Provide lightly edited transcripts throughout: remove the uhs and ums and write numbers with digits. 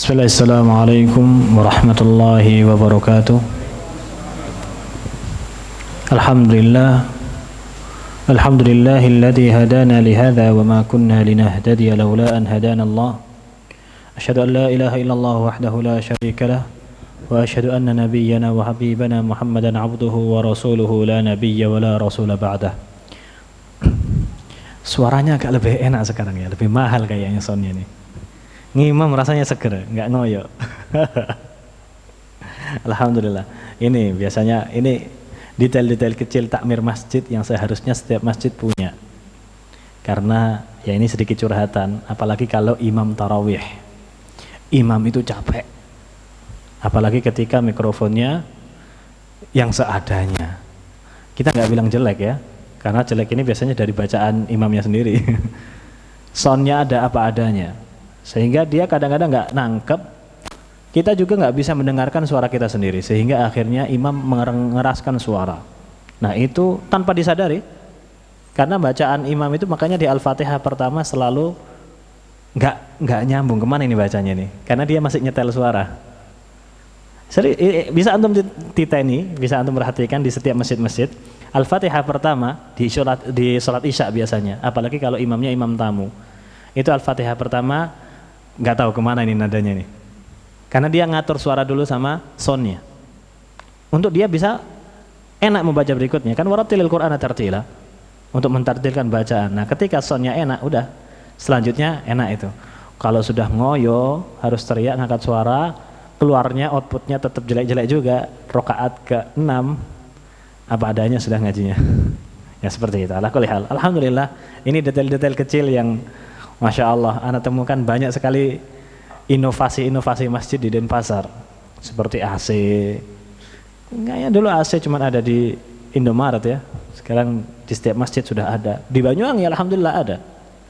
Assalamualaikum warahmatullahi wabarakatuh. Alhamdulillah. Alhamdulillahilladzi hadana lihadza wa ma kunna linahtadiya laula an hadana Allah. Asyhadu an la ilaha illallah wahdahu la syarika lah wa asyhadu anna nabiyyana wa habibana Muhammadan abduhu wa rasuluhu la nabiyya wa la rasula ba'dah. Suaranya agak lebih enak sekarang ya, lebih mahal kayaknya soundnya nih. Ngimam rasanya seger, nggak ngoyo. Alhamdulillah. Ini biasanya ini detail-detail kecil takmir masjid yang seharusnya setiap masjid punya. Karena ya ini sedikit curhatan, apalagi kalau imam tarawih. Imam itu capek. Apalagi ketika mikrofonnya yang seadanya. Kita nggak bilang jelek ya, karena jelek ini biasanya dari bacaan imamnya sendiri. Soundnya ada apa adanya. Sehingga dia kadang-kadang nggak nangkep, kita juga nggak bisa mendengarkan suara kita sendiri, sehingga akhirnya imam mengeraskan suara. Nah itu tanpa disadari, karena bacaan imam itu makanya di Al-Fatihah pertama selalu nggak nyambung. Kemana ini bacanya nih? Karena dia masih nyetel suara. Bisa antum titeni, bisa antum perhatikan di setiap masjid-masjid Al-Fatihah pertama di sholat isya biasanya, apalagi kalau imamnya imam tamu, itu Al-Fatihah pertama nggak tahu kemana ini nadanya nih, karena dia ngatur suara dulu sama soundnya untuk dia bisa enak membaca berikutnya. Kan warattilil Qur'ana tartila, untuk mentartilkan bacaan. Nah ketika soundnya enak, udah selanjutnya enak itu. Kalau sudah ngoyo harus teriak ngangkat suara, keluarnya outputnya tetap jelek-jelek juga. Rokaat ke-6 apa adanya sudah ngajinya. Ya seperti itu. Ala kulli hal. Alhamdulillah ini detail-detail kecil yang Masya Allah, Anda temukan banyak sekali inovasi-inovasi masjid di Denpasar, seperti AC. Kayaknya dulu AC cuma ada di Indomaret ya, sekarang di setiap masjid sudah ada. Di Banyuwangi Alhamdulillah ada.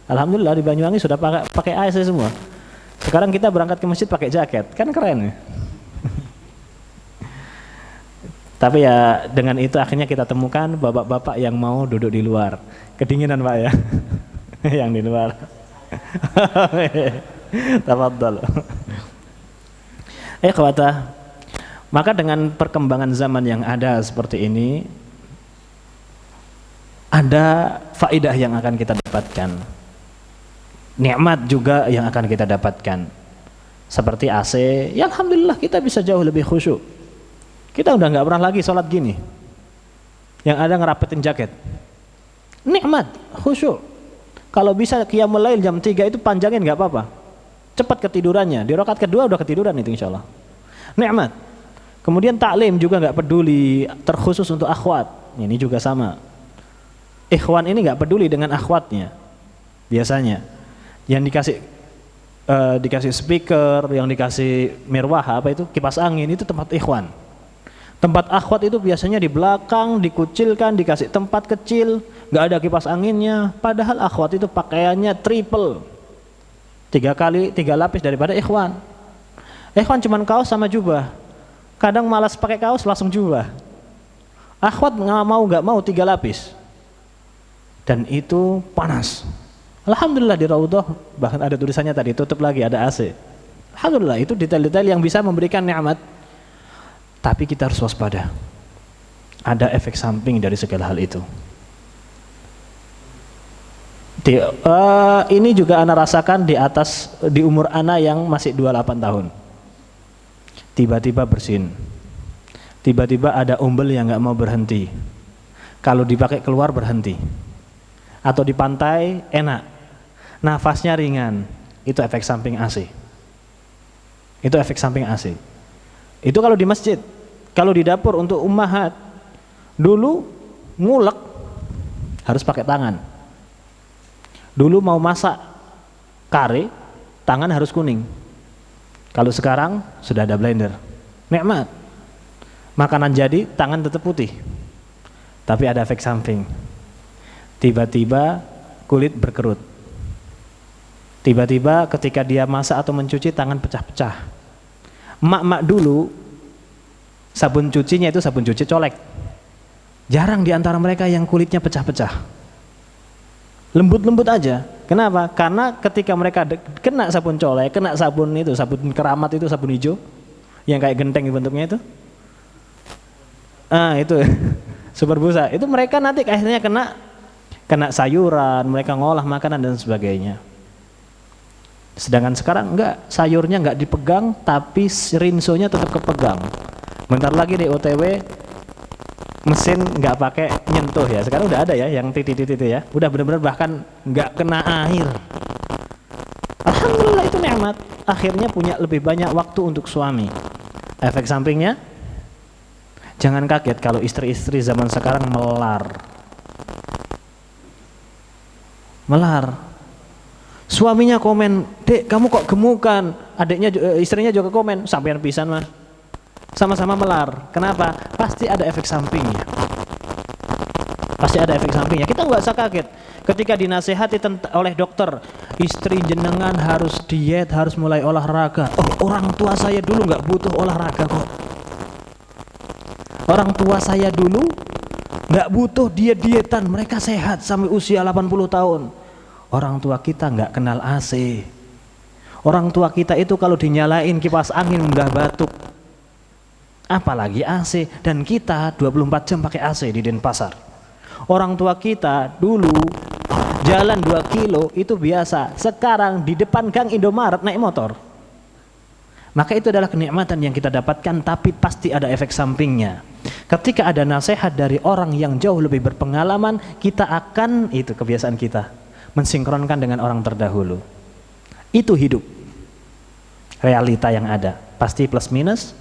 Alhamdulillah di Banyuwangi sudah pakai AC semua. Sekarang kita berangkat ke masjid pakai jaket, kan keren ya. Tapi ya dengan itu akhirnya kita temukan bapak-bapak yang mau duduk di luar. Kedinginan Pak ya, yang di luar. Tafadhal. Ikhwata, maka dengan perkembangan zaman yang ada seperti ini, ada faidah yang akan kita dapatkan, nikmat juga yang akan kita dapatkan. Seperti AC, ya alhamdulillah kita bisa jauh lebih khusyuk. Kita udah nggak pernah lagi sholat gini, yang ada ngerapetin jaket. Nikmat, khusyuk. Kalau bisa qiyamul lail jam 3 itu panjangin nggak apa-apa. Cepat ketidurannya. Di rakaat kedua udah ketiduran itu insya Allah. Nikmat. Kemudian taklim juga nggak peduli, terkhusus untuk akhwat. Ini juga sama. Ikhwan ini nggak peduli dengan akhwatnya. Biasanya yang dikasih speaker, yang dikasih mirwah apa itu kipas angin itu tempat ikhwan. Tempat akhwat itu biasanya di belakang, dikucilkan, dikasih tempat kecil, nggak ada kipas anginnya. Padahal akhwat itu pakaiannya triple, 3 lapis daripada ikhwan. Ikhwan cuman kaos sama jubah. Kadang malas pakai kaos langsung jubah. Akhwat nggak mau 3 lapis. Dan itu panas. Alhamdulillah di Raudhah bahkan ada tulisannya tadi tutup lagi ada AC. Alhamdulillah itu detail-detail yang bisa memberikan nikmat. Tapi kita harus waspada. Ada efek samping dari segala hal itu. Ini juga ana rasakan di umur ana yang masih 28 tahun. Tiba-tiba bersin. Tiba-tiba ada umbel yang nggak mau berhenti. Kalau dipakai keluar berhenti. Atau di pantai enak. Nafasnya ringan. Itu efek samping AC. Itu efek samping AC. Itu kalau di masjid. Kalau di dapur untuk ummahat, dulu ngulek harus pakai tangan. Dulu mau masak kare, tangan harus kuning. Kalau sekarang sudah ada blender. Nikmat. Makanan jadi, tangan tetap putih. Tapi ada efek samping. Tiba-tiba kulit berkerut. Tiba-tiba ketika dia masak atau mencuci tangan pecah-pecah. Emak-emak dulu sabun cucinya itu sabun cuci colek. Jarang di antara mereka yang kulitnya pecah-pecah. Lembut-lembut aja. Kenapa? Karena ketika mereka kena sabun colek, kena sabun itu, sabun keramat itu, sabun hijau yang kayak genteng bentuknya itu. Itu super busa. Itu mereka nanti akhirnya kena sayuran, mereka ngolah makanan dan sebagainya. Sedangkan sekarang enggak, sayurnya enggak dipegang tapi rinsonya tetap kepegang. Bentar lagi di OTW mesin nggak pakai nyentuh ya. Sekarang udah ada ya yang titik-titik itu ya. Udah benar-benar bahkan nggak kena air. Alhamdulillah itu nikmat. Akhirnya punya lebih banyak waktu untuk suami. Efek sampingnya, jangan kaget kalau istri-istri zaman sekarang melar. Suaminya komen, "Dek, kamu kok gemukan?" Adiknya, istrinya juga komen, "Sampean pisan mah." Sama-sama melar. Kenapa? Pasti ada efek sampingnya. Pasti ada efek sampingnya. Kita nggak usah kaget ketika dinasehati oleh dokter, istri jenengan harus diet, harus mulai olahraga. Oh, orang tua saya dulu nggak butuh olahraga kok. Orang tua saya dulu nggak butuh dietan, mereka sehat sampai usia 80 tahun. Orang tua kita nggak kenal AC. Orang tua kita itu kalau dinyalain kipas angin udah batuk. Apalagi AC, dan kita 24 jam pakai AC di Denpasar. Orang tua kita dulu jalan 2 kilo itu biasa, sekarang di depan gang Indomaret naik motor. Maka itu adalah kenikmatan yang kita dapatkan, tapi pasti ada efek sampingnya. Ketika ada nasihat dari orang yang jauh lebih berpengalaman, kita akan, itu kebiasaan kita, mensinkronkan dengan orang terdahulu. Itu hidup. Realita yang ada, pasti plus minus.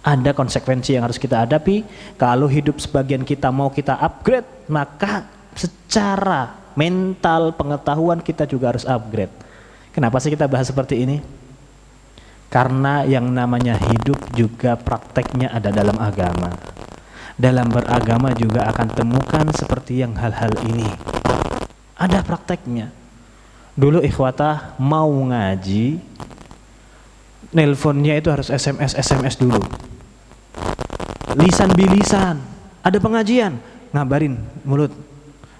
Ada konsekuensi yang harus kita hadapi. Kalau hidup sebagian kita mau kita upgrade, maka secara mental pengetahuan kita juga harus upgrade. Kenapa sih kita bahas seperti ini? Karena yang namanya hidup juga prakteknya ada dalam agama. Dalam beragama juga akan temukan seperti yang hal-hal ini. Ada prakteknya. Dulu ikhwatah mau ngaji, nelponnya itu harus SMS dulu. Lisan bilisan, ada pengajian, ngabarin mulut.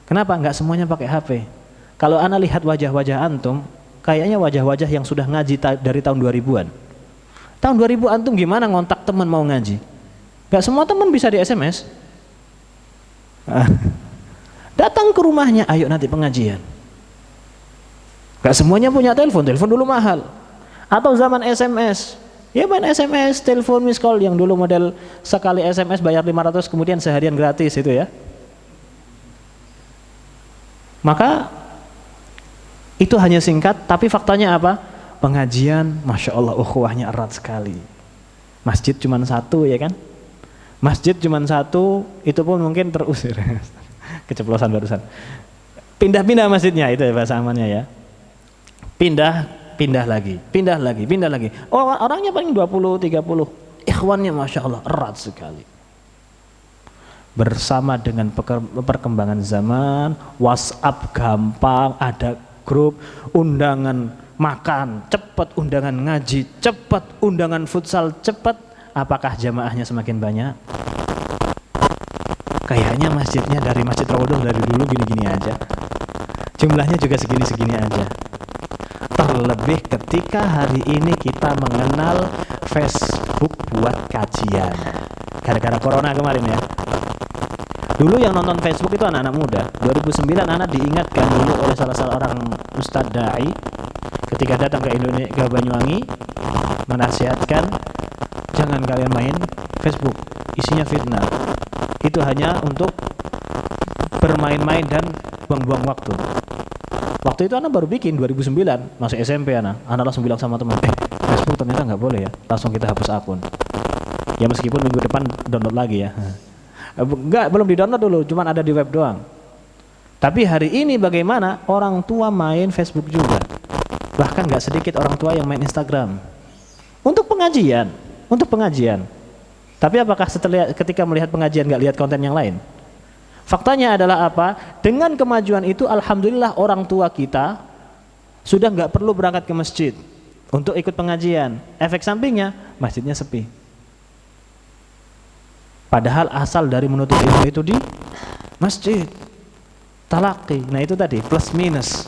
Kenapa? Nggak semuanya pakai HP. Kalau ana lihat wajah-wajah antum, kayaknya wajah-wajah yang sudah ngaji dari tahun 2000-an. Tahun 2000 antum gimana ngontak teman mau ngaji? Nggak semua teman bisa di SMS. Datang ke rumahnya, ayo nanti pengajian. Nggak semuanya punya telepon dulu mahal. Atau zaman SMS, ya main SMS, telepon miss call yang dulu model sekali SMS bayar 500 kemudian seharian gratis itu ya. Maka itu hanya singkat, tapi faktanya apa? Pengajian, Masya Allah, ukhuwahnya erat sekali. Masjid cuma satu ya kan? Masjid cuma satu, itu pun mungkin terusir. Keceplosan barusan. Pindah-pindah masjidnya, itu ya bahasa amannya ya. Pindah lagi. Oh, orangnya paling 20-30. Ikhwannya Masya Allah erat sekali. Bersama dengan perkembangan zaman, WhatsApp gampang, ada grup, undangan makan cepat, undangan ngaji cepat, undangan futsal cepat. Apakah jamaahnya semakin banyak? Kayaknya masjidnya dari Masjid Raudhah dari dulu gini-gini aja. Jumlahnya juga segini-segini aja. Terlebih ketika hari ini kita mengenal Facebook buat kajian. Gara-gara corona kemarin ya. Dulu yang nonton Facebook itu anak-anak muda. 2009 anak diingatkan dulu oleh salah seorang Ustadz Da'i ketika datang ke Indonesia, ke Banyuwangi, menasihatkan jangan kalian main Facebook, isinya fitnah. Itu hanya untuk bermain-main dan buang-buang waktu. Waktu itu anak baru bikin 2009, masih SMP anak langsung bilang sama teman, Facebook ternyata nggak boleh ya, langsung kita hapus akun. Ya meskipun minggu depan download lagi ya. Enggak, belum di-download dulu, cuman ada di web doang. Tapi hari ini bagaimana orang tua main Facebook juga. Bahkan nggak sedikit orang tua yang main Instagram. Untuk pengajian. Tapi apakah ketika melihat pengajian nggak lihat konten yang lain? Faktanya adalah apa? Dengan kemajuan itu alhamdulillah orang tua kita sudah nggak perlu berangkat ke masjid untuk ikut pengajian. Efek sampingnya masjidnya sepi. Padahal asal dari menuntut ilmu itu di masjid. talaqi. Nah itu tadi plus minus.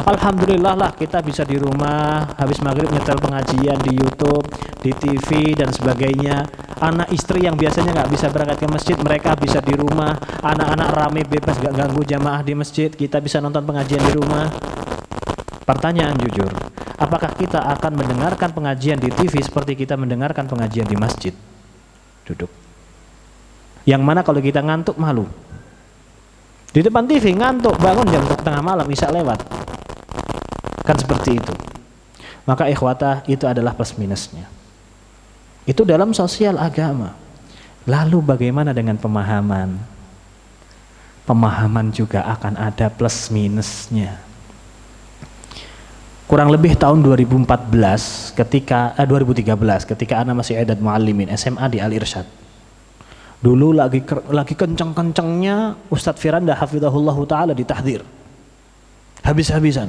Alhamdulillah lah kita bisa di rumah habis maghrib nyetel pengajian di YouTube, di TV dan sebagainya. Anak istri yang biasanya nggak bisa berangkat ke masjid, mereka bisa di rumah. Anak-anak rame bebas, nggak ganggu jamaah di masjid, kita bisa nonton pengajian di rumah. Pertanyaan jujur, apakah kita akan mendengarkan pengajian di TV seperti kita mendengarkan pengajian di masjid? Duduk. Yang mana kalau kita ngantuk malu. Di depan TV ngantuk, bangun jam tengah malam, isya lewat. Kan seperti itu. Maka ikhwatah, itu adalah plus minusnya. Itu dalam sosial agama. Lalu bagaimana dengan pemahaman? Pemahaman juga akan ada plus minusnya. Kurang lebih tahun 2013 ketika ana masih I'dad Muallimin SMA di Al Irsyad. Dulu lagi kenceng-kencengnya Ustadz Firanda hafizahullah ta'ala ditahdzir. Habis-habisan.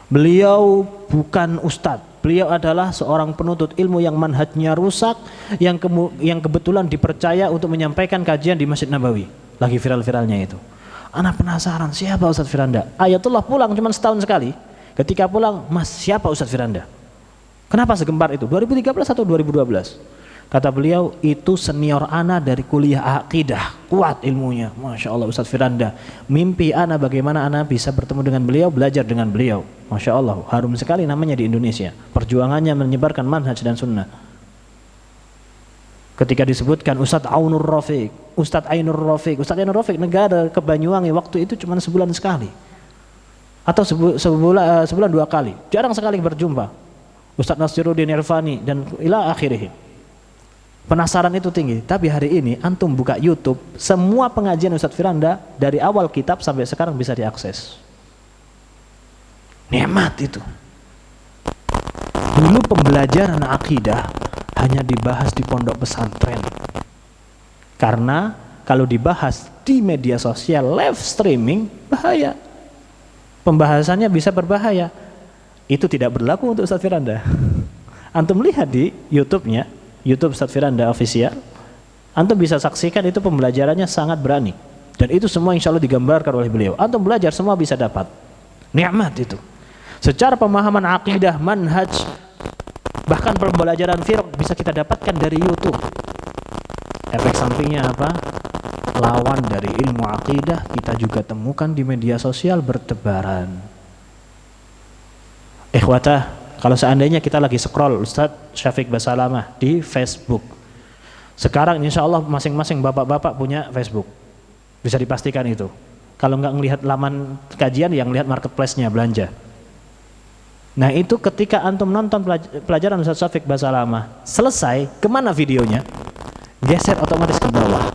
Beliau bukan ustadz, beliau adalah seorang penuntut ilmu yang manhajnya rusak, yang kebetulan dipercaya untuk menyampaikan kajian di Masjid Nabawi. Lagi viral-viralnya itu. Anak penasaran, siapa Ustadz Firanda? Ayatullah pulang cuma setahun sekali. Ketika pulang, Mas, siapa Ustadz Firanda? Kenapa segempar itu? 2013 atau 2012? Kata beliau, itu senior ana dari kuliah akidah, kuat ilmunya. Masya Allah Ustadz Firanda. Mimpi ana bagaimana ana bisa bertemu dengan beliau, belajar dengan beliau. Masya Allah, harum sekali namanya di Indonesia. Perjuangannya menyebarkan manhaj dan sunnah. Ketika disebutkan Ustadz Ainur Rafiq, Ustadz Ainur Rafiq negara ke Banyuwangi waktu itu cuma sebulan sekali. Atau sebulan 2 kali. Jarang sekali berjumpa. Ustadz Nasiruddin Irfani dan ila akhirih. Penasaran itu tinggi, tapi hari ini antum buka YouTube, semua pengajian Ustadz Firanda dari awal kitab sampai sekarang bisa diakses. Nikmat itu. Dulu pembelajaran akidah hanya dibahas di pondok pesantren. Karena kalau dibahas di media sosial live streaming bahaya. Pembahasannya bisa berbahaya. Itu tidak berlaku untuk Ustadz Firanda. Antum lihat di YouTube-nya, YouTube Ustadz Firanda Official, antum bisa saksikan itu pembelajarannya sangat berani. Dan itu semua insya Allah digambarkan oleh beliau. Antum belajar semua bisa dapat. Nikmat itu. Secara pemahaman akidah, manhaj, bahkan pembelajaran firq bisa kita dapatkan dari YouTube. Efek sampingnya apa? Lawan dari ilmu akidah kita juga temukan di media sosial bertebaran. Ikhwatah, kalau seandainya kita lagi scroll Ustadz Syafiq Basalamah di Facebook. Sekarang insya Allah masing-masing bapak-bapak punya Facebook. Bisa dipastikan itu. Kalau nggak ngelihat laman kajian, yang lihat marketplace-nya belanja. Nah itu ketika antum nonton pelajaran Ustadz Syafiq Basalamah, selesai, kemana videonya? Geser otomatis ke bawah.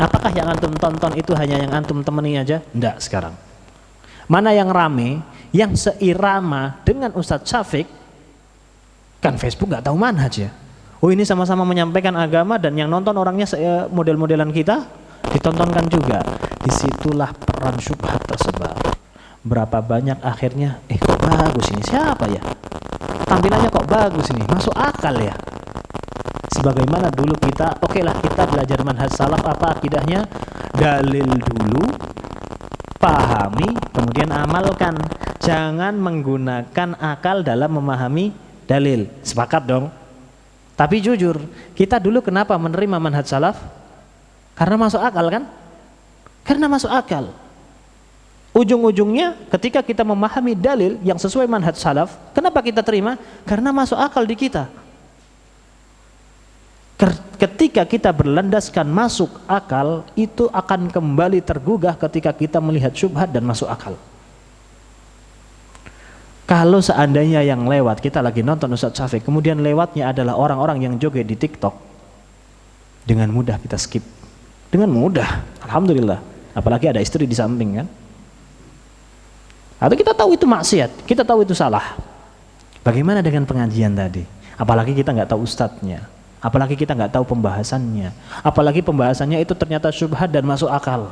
Apakah yang antum tonton itu hanya yang antum temani aja? Enggak sekarang. Mana yang rame, yang seirama dengan Ustadz Syafiq, kan Facebook nggak tahu manhaj ya. Oh ini sama-sama menyampaikan agama dan yang nonton orangnya model-modelan kita, ditontonkan juga. Disitulah peran syubhat tersebar. Berapa banyak akhirnya, kok bagus ini, siapa ya? Tampilannya kok bagus ini, masuk akal ya. Sebagaimana dulu kita, oke lah kita belajar manhaj salaf apa akidahnya, dalil dulu, pahami, kemudian amalkan. Jangan menggunakan akal dalam memahami dalil. Sepakat dong? Tapi jujur, kita dulu kenapa menerima manhaj salaf? Karena masuk akal kan? Karena masuk akal. Ujung-ujungnya ketika kita memahami dalil yang sesuai manhaj salaf, kenapa kita terima? Karena masuk akal di kita. Ketika kita berlandaskan masuk akal, itu akan kembali tergugah ketika kita melihat syubhat dan masuk akal. Kalau seandainya yang lewat, kita lagi nonton Ustadz Syafiq, kemudian lewatnya adalah orang-orang yang joget di TikTok, dengan mudah kita skip. Dengan mudah, alhamdulillah. Apalagi ada istri di samping kan. Atau kita tahu itu maksiat, kita tahu itu salah. Bagaimana dengan pengajian tadi? Apalagi kita nggak tahu ustadznya, apalagi kita nggak tahu pembahasannya, apalagi pembahasannya itu ternyata syubhat dan masuk akal.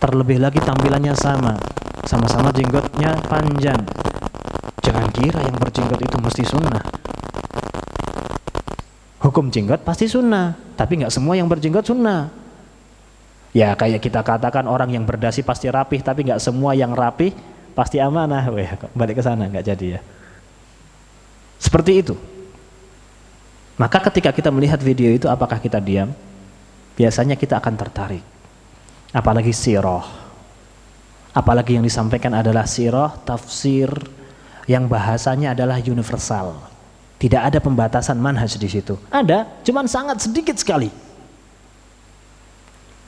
Terlebih lagi tampilannya sama-sama jenggotnya panjang. Jangan kira yang berjenggot itu mesti sunnah. Hukum jenggot pasti sunnah, tapi nggak semua yang berjenggot sunnah. Ya kayak kita katakan orang yang berdasi pasti rapih, tapi nggak semua yang rapih pasti amanah. Weh, balik ke sana nggak jadi ya. Seperti itu. Maka ketika kita melihat video itu, apakah kita diam? Biasanya kita akan tertarik. Apalagi sirah. Apalagi yang disampaikan adalah sirah, tafsir yang bahasanya adalah universal. Tidak ada pembatasan manhaj di situ. Ada, cuman sangat sedikit sekali.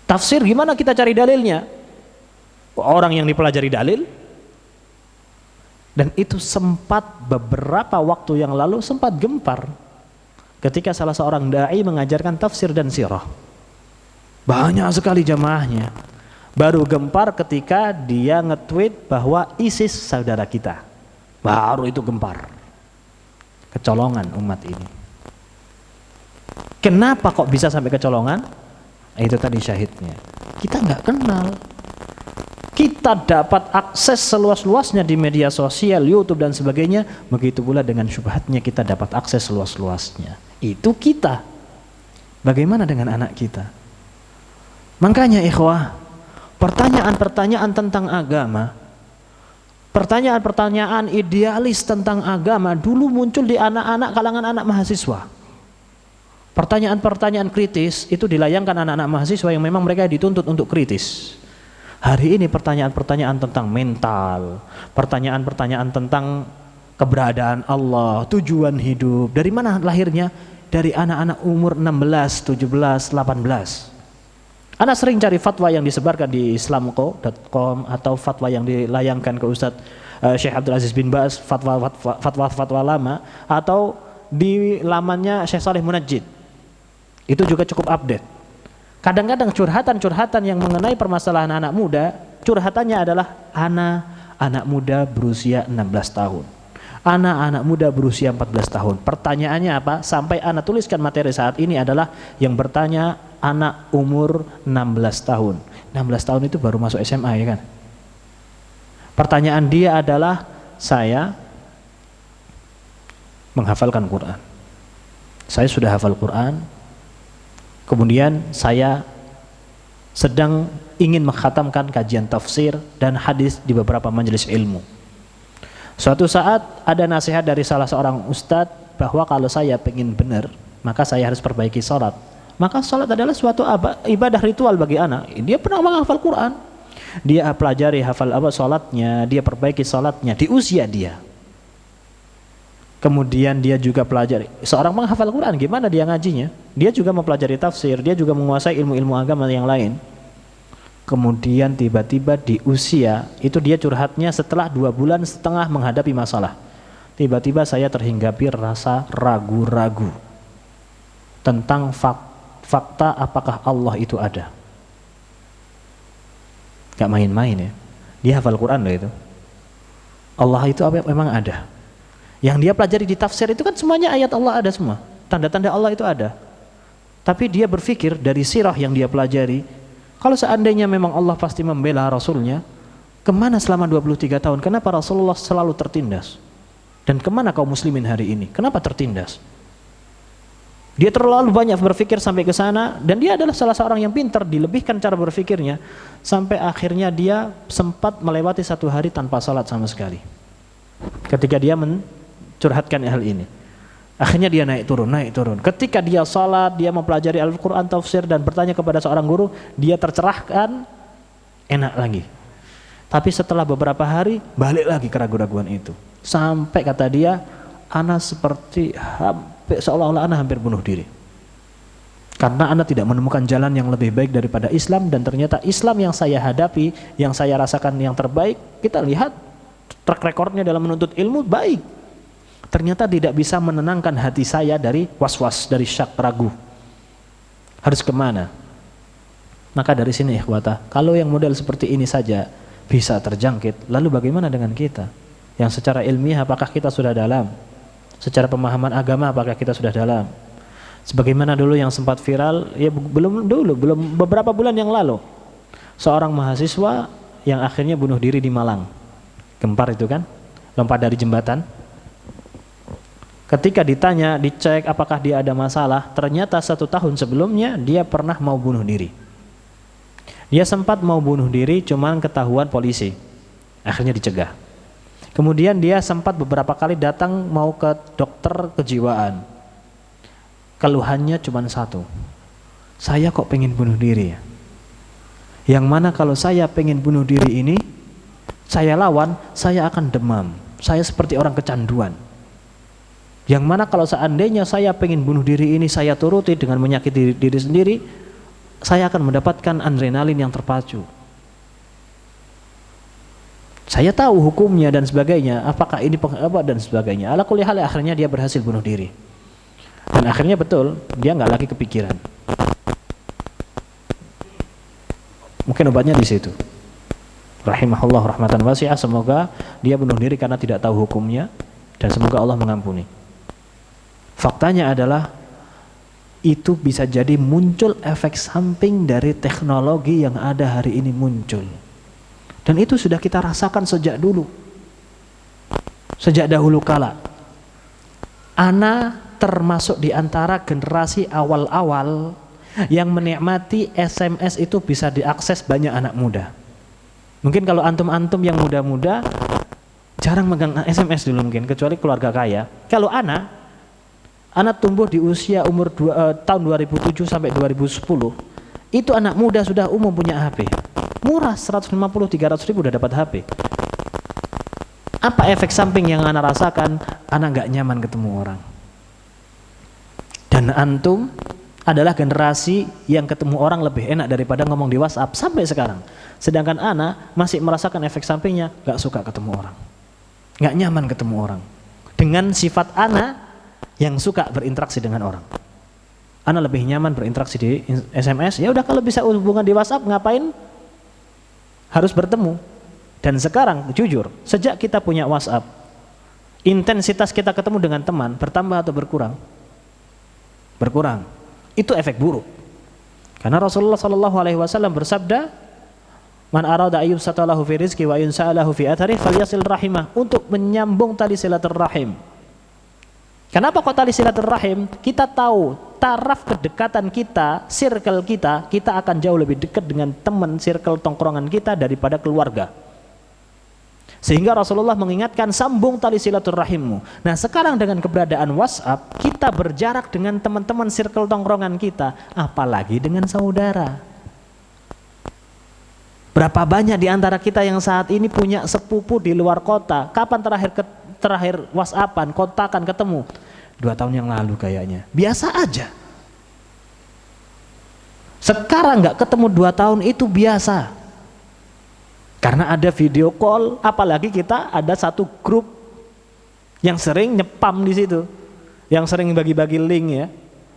Tafsir gimana kita cari dalilnya? Orang yang dipelajari dalil. Dan itu sempat beberapa waktu yang lalu sempat gempar ketika salah seorang dai mengajarkan tafsir dan sirah. Banyak sekali jamaahnya. Baru gempar ketika dia nge-tweet bahwa ISIS saudara kita. Baru itu gempar. Kecolongan umat ini. Kenapa kok bisa sampai kecolongan? Itu tadi syahidnya. Kita nggak kenal. Kita dapat akses seluas-luasnya di media sosial, YouTube dan sebagainya. Begitu pula dengan syubhatnya kita dapat akses seluas-luasnya. Itu kita. Bagaimana dengan anak kita? Makanya ikhwah, pertanyaan-pertanyaan tentang agama, pertanyaan-pertanyaan idealis tentang agama dulu muncul di anak-anak kalangan anak mahasiswa. Pertanyaan-pertanyaan kritis itu dilayangkan anak-anak mahasiswa yang memang mereka dituntut untuk kritis. Hari ini pertanyaan-pertanyaan tentang mental, pertanyaan-pertanyaan tentang keberadaan Allah, tujuan hidup, dari mana lahirnya? Dari anak-anak umur 16, 17, 18. Anak sering cari fatwa yang disebarkan di islamco.com atau fatwa yang dilayangkan ke Ustadz Syekh Abdul Aziz bin Baz, fatwa lama, atau di lamannya Syekh Saleh Munajjid. Itu juga cukup update. Kadang-kadang curhatan-curhatan yang mengenai permasalahan anak muda, curhatannya adalah anak muda berusia 16 tahun. Anak muda berusia 14 tahun. Pertanyaannya apa? Sampai anak tuliskan materi saat ini adalah yang bertanya anak umur 16 tahun. 16 tahun itu baru masuk SMA ya kan? Pertanyaan dia adalah, saya menghafalkan Quran. Saya sudah hafal Quran. Kemudian saya sedang ingin mengkhatamkan kajian tafsir dan hadis di beberapa majelis ilmu. Suatu saat ada nasihat dari salah seorang ustadz bahwa kalau saya pengen benar, maka saya harus perbaiki sholat. Maka sholat adalah suatu ibadah ritual bagi anak. Dia pernah menghafal Quran, dia pelajari hafal sholatnya, dia perbaiki sholatnya di usia dia. Kemudian dia juga pelajari. Seorang menghafal Quran, gimana dia ngajinya? Dia juga mempelajari tafsir, dia juga menguasai ilmu-ilmu agama yang lain. Kemudian tiba-tiba di usia itu dia curhatnya setelah 2,5 bulan menghadapi masalah. Tiba-tiba saya terhinggapi rasa ragu-ragu tentang fakta apakah Allah itu ada. Gak main-main ya. Dia hafal Quran loh itu. Allah itu memang ada. Yang dia pelajari di tafsir itu kan semuanya ayat Allah ada semua. Tanda-tanda Allah itu ada. Tapi dia berpikir dari sirah yang dia pelajari, kalau seandainya memang Allah pasti membela Rasulnya, kemana selama 23 tahun? Kenapa Rasulullah selalu tertindas? Dan kemana kaum muslimin hari ini? Kenapa tertindas? Dia terlalu banyak berpikir sampai ke sana, dan dia adalah salah seorang yang pintar, dilebihkan cara berpikirnya, sampai akhirnya dia sempat melewati 1 hari tanpa salat sama sekali. Ketika dia curhatkan hal ini, akhirnya dia naik turun. Ketika dia salat, dia mempelajari Al-Quran, tafsir dan bertanya kepada seorang guru, dia tercerahkan, enak lagi. Tapi setelah beberapa hari balik lagi keraguan-raguan itu, sampai kata dia, ana seperti seolah-olah ana hampir bunuh diri karena ana tidak menemukan jalan yang lebih baik daripada Islam, dan ternyata Islam yang saya hadapi, yang saya rasakan yang terbaik, kita lihat track recordnya dalam menuntut ilmu baik, ternyata tidak bisa menenangkan hati saya dari was-was, dari syak, ragu harus kemana. Maka dari sini ikhwata, kalau yang model seperti ini saja bisa terjangkit, lalu bagaimana dengan kita yang secara ilmiah apakah kita sudah dalam, secara pemahaman agama apakah kita sudah dalam? Sebagaimana dulu yang sempat viral, ya belum beberapa bulan yang lalu, seorang mahasiswa yang akhirnya bunuh diri di Malang. Gempar itu kan, lompat dari jembatan. Ketika ditanya, dicek apakah dia ada masalah, ternyata 1 tahun sebelumnya dia pernah mau bunuh diri. Dia sempat mau bunuh diri, cuman ketahuan polisi, akhirnya dicegah. Kemudian dia sempat beberapa kali datang mau ke dokter kejiwaan. Keluhannya cuma satu, saya kok pengen bunuh diri ya. Yang mana kalau saya pengen bunuh diri ini, saya lawan, saya akan demam. Saya seperti orang kecanduan. Yang mana kalau seandainya saya pengen bunuh diri ini, saya turuti dengan menyakiti diri sendiri, saya akan mendapatkan adrenalin yang terpacu. Saya tahu hukumnya dan sebagainya, apakah ini apa dan sebagainya. Ala kulli hal akhirnya dia berhasil bunuh diri. Dan akhirnya betul, dia nggak lagi kepikiran. Mungkin obatnya di situ. Rahimahullah rahmatan wasi'ah, semoga dia bunuh diri karena tidak tahu hukumnya dan semoga Allah mengampuni. Faktanya adalah itu bisa jadi muncul efek samping dari teknologi yang ada hari ini muncul. Dan itu sudah kita rasakan sejak dulu. Sejak dahulu kala. Ana termasuk di antara generasi awal-awal yang menikmati SMS itu bisa diakses banyak anak muda. Mungkin kalau antum-antum yang muda-muda jarang megang SMS dulu mungkin, kecuali keluarga kaya. Kalau ana tumbuh di usia umur tahun 2007 sampai 2010, itu anak muda sudah umum punya HP. Murah, 150-300 ribu udah dapat HP. Apa efek samping yang ana rasakan? Ana gak nyaman ketemu orang. Dan antum adalah generasi yang ketemu orang lebih enak daripada ngomong di WhatsApp sampai sekarang. Sedangkan ana masih merasakan efek sampingnya, gak suka ketemu orang, gak nyaman ketemu orang. Dengan sifat ana yang suka berinteraksi dengan orang, ana lebih nyaman berinteraksi di SMS. Ya udah, kalau bisa hubungan di WhatsApp, ngapain harus bertemu? Dan sekarang jujur, sejak kita punya WhatsApp, intensitas kita ketemu dengan teman bertambah atau berkurang? Berkurang. Itu efek buruk. Karena Rasulullah SAW bersabda, "Man arada ayyub satalahu fi rizqi wa yunsa'alahu fi athari falyasil rahimah," untuk menyambung tali silaturahim. Kenapa kok tali silaturahim? Kita tahu taraf kedekatan kita, circle kita, kita akan jauh lebih dekat dengan teman circle tongkrongan kita daripada keluarga. Sehingga Rasulullah mengingatkan, sambung tali silaturahimmu. Nah sekarang dengan keberadaan WhatsApp, kita berjarak dengan teman-teman circle tongkrongan kita, apalagi dengan saudara. Berapa banyak di antara kita yang saat ini punya sepupu di luar kota? Kapan terakhir WhatsAppan, kontakan, ketemu? 2 tahun yang lalu kayaknya. Biasa aja. Sekarang nggak ketemu 2 tahun itu biasa. Karena ada video call, apalagi kita ada satu grup yang sering nyepam di situ, yang sering bagi-bagi link ya,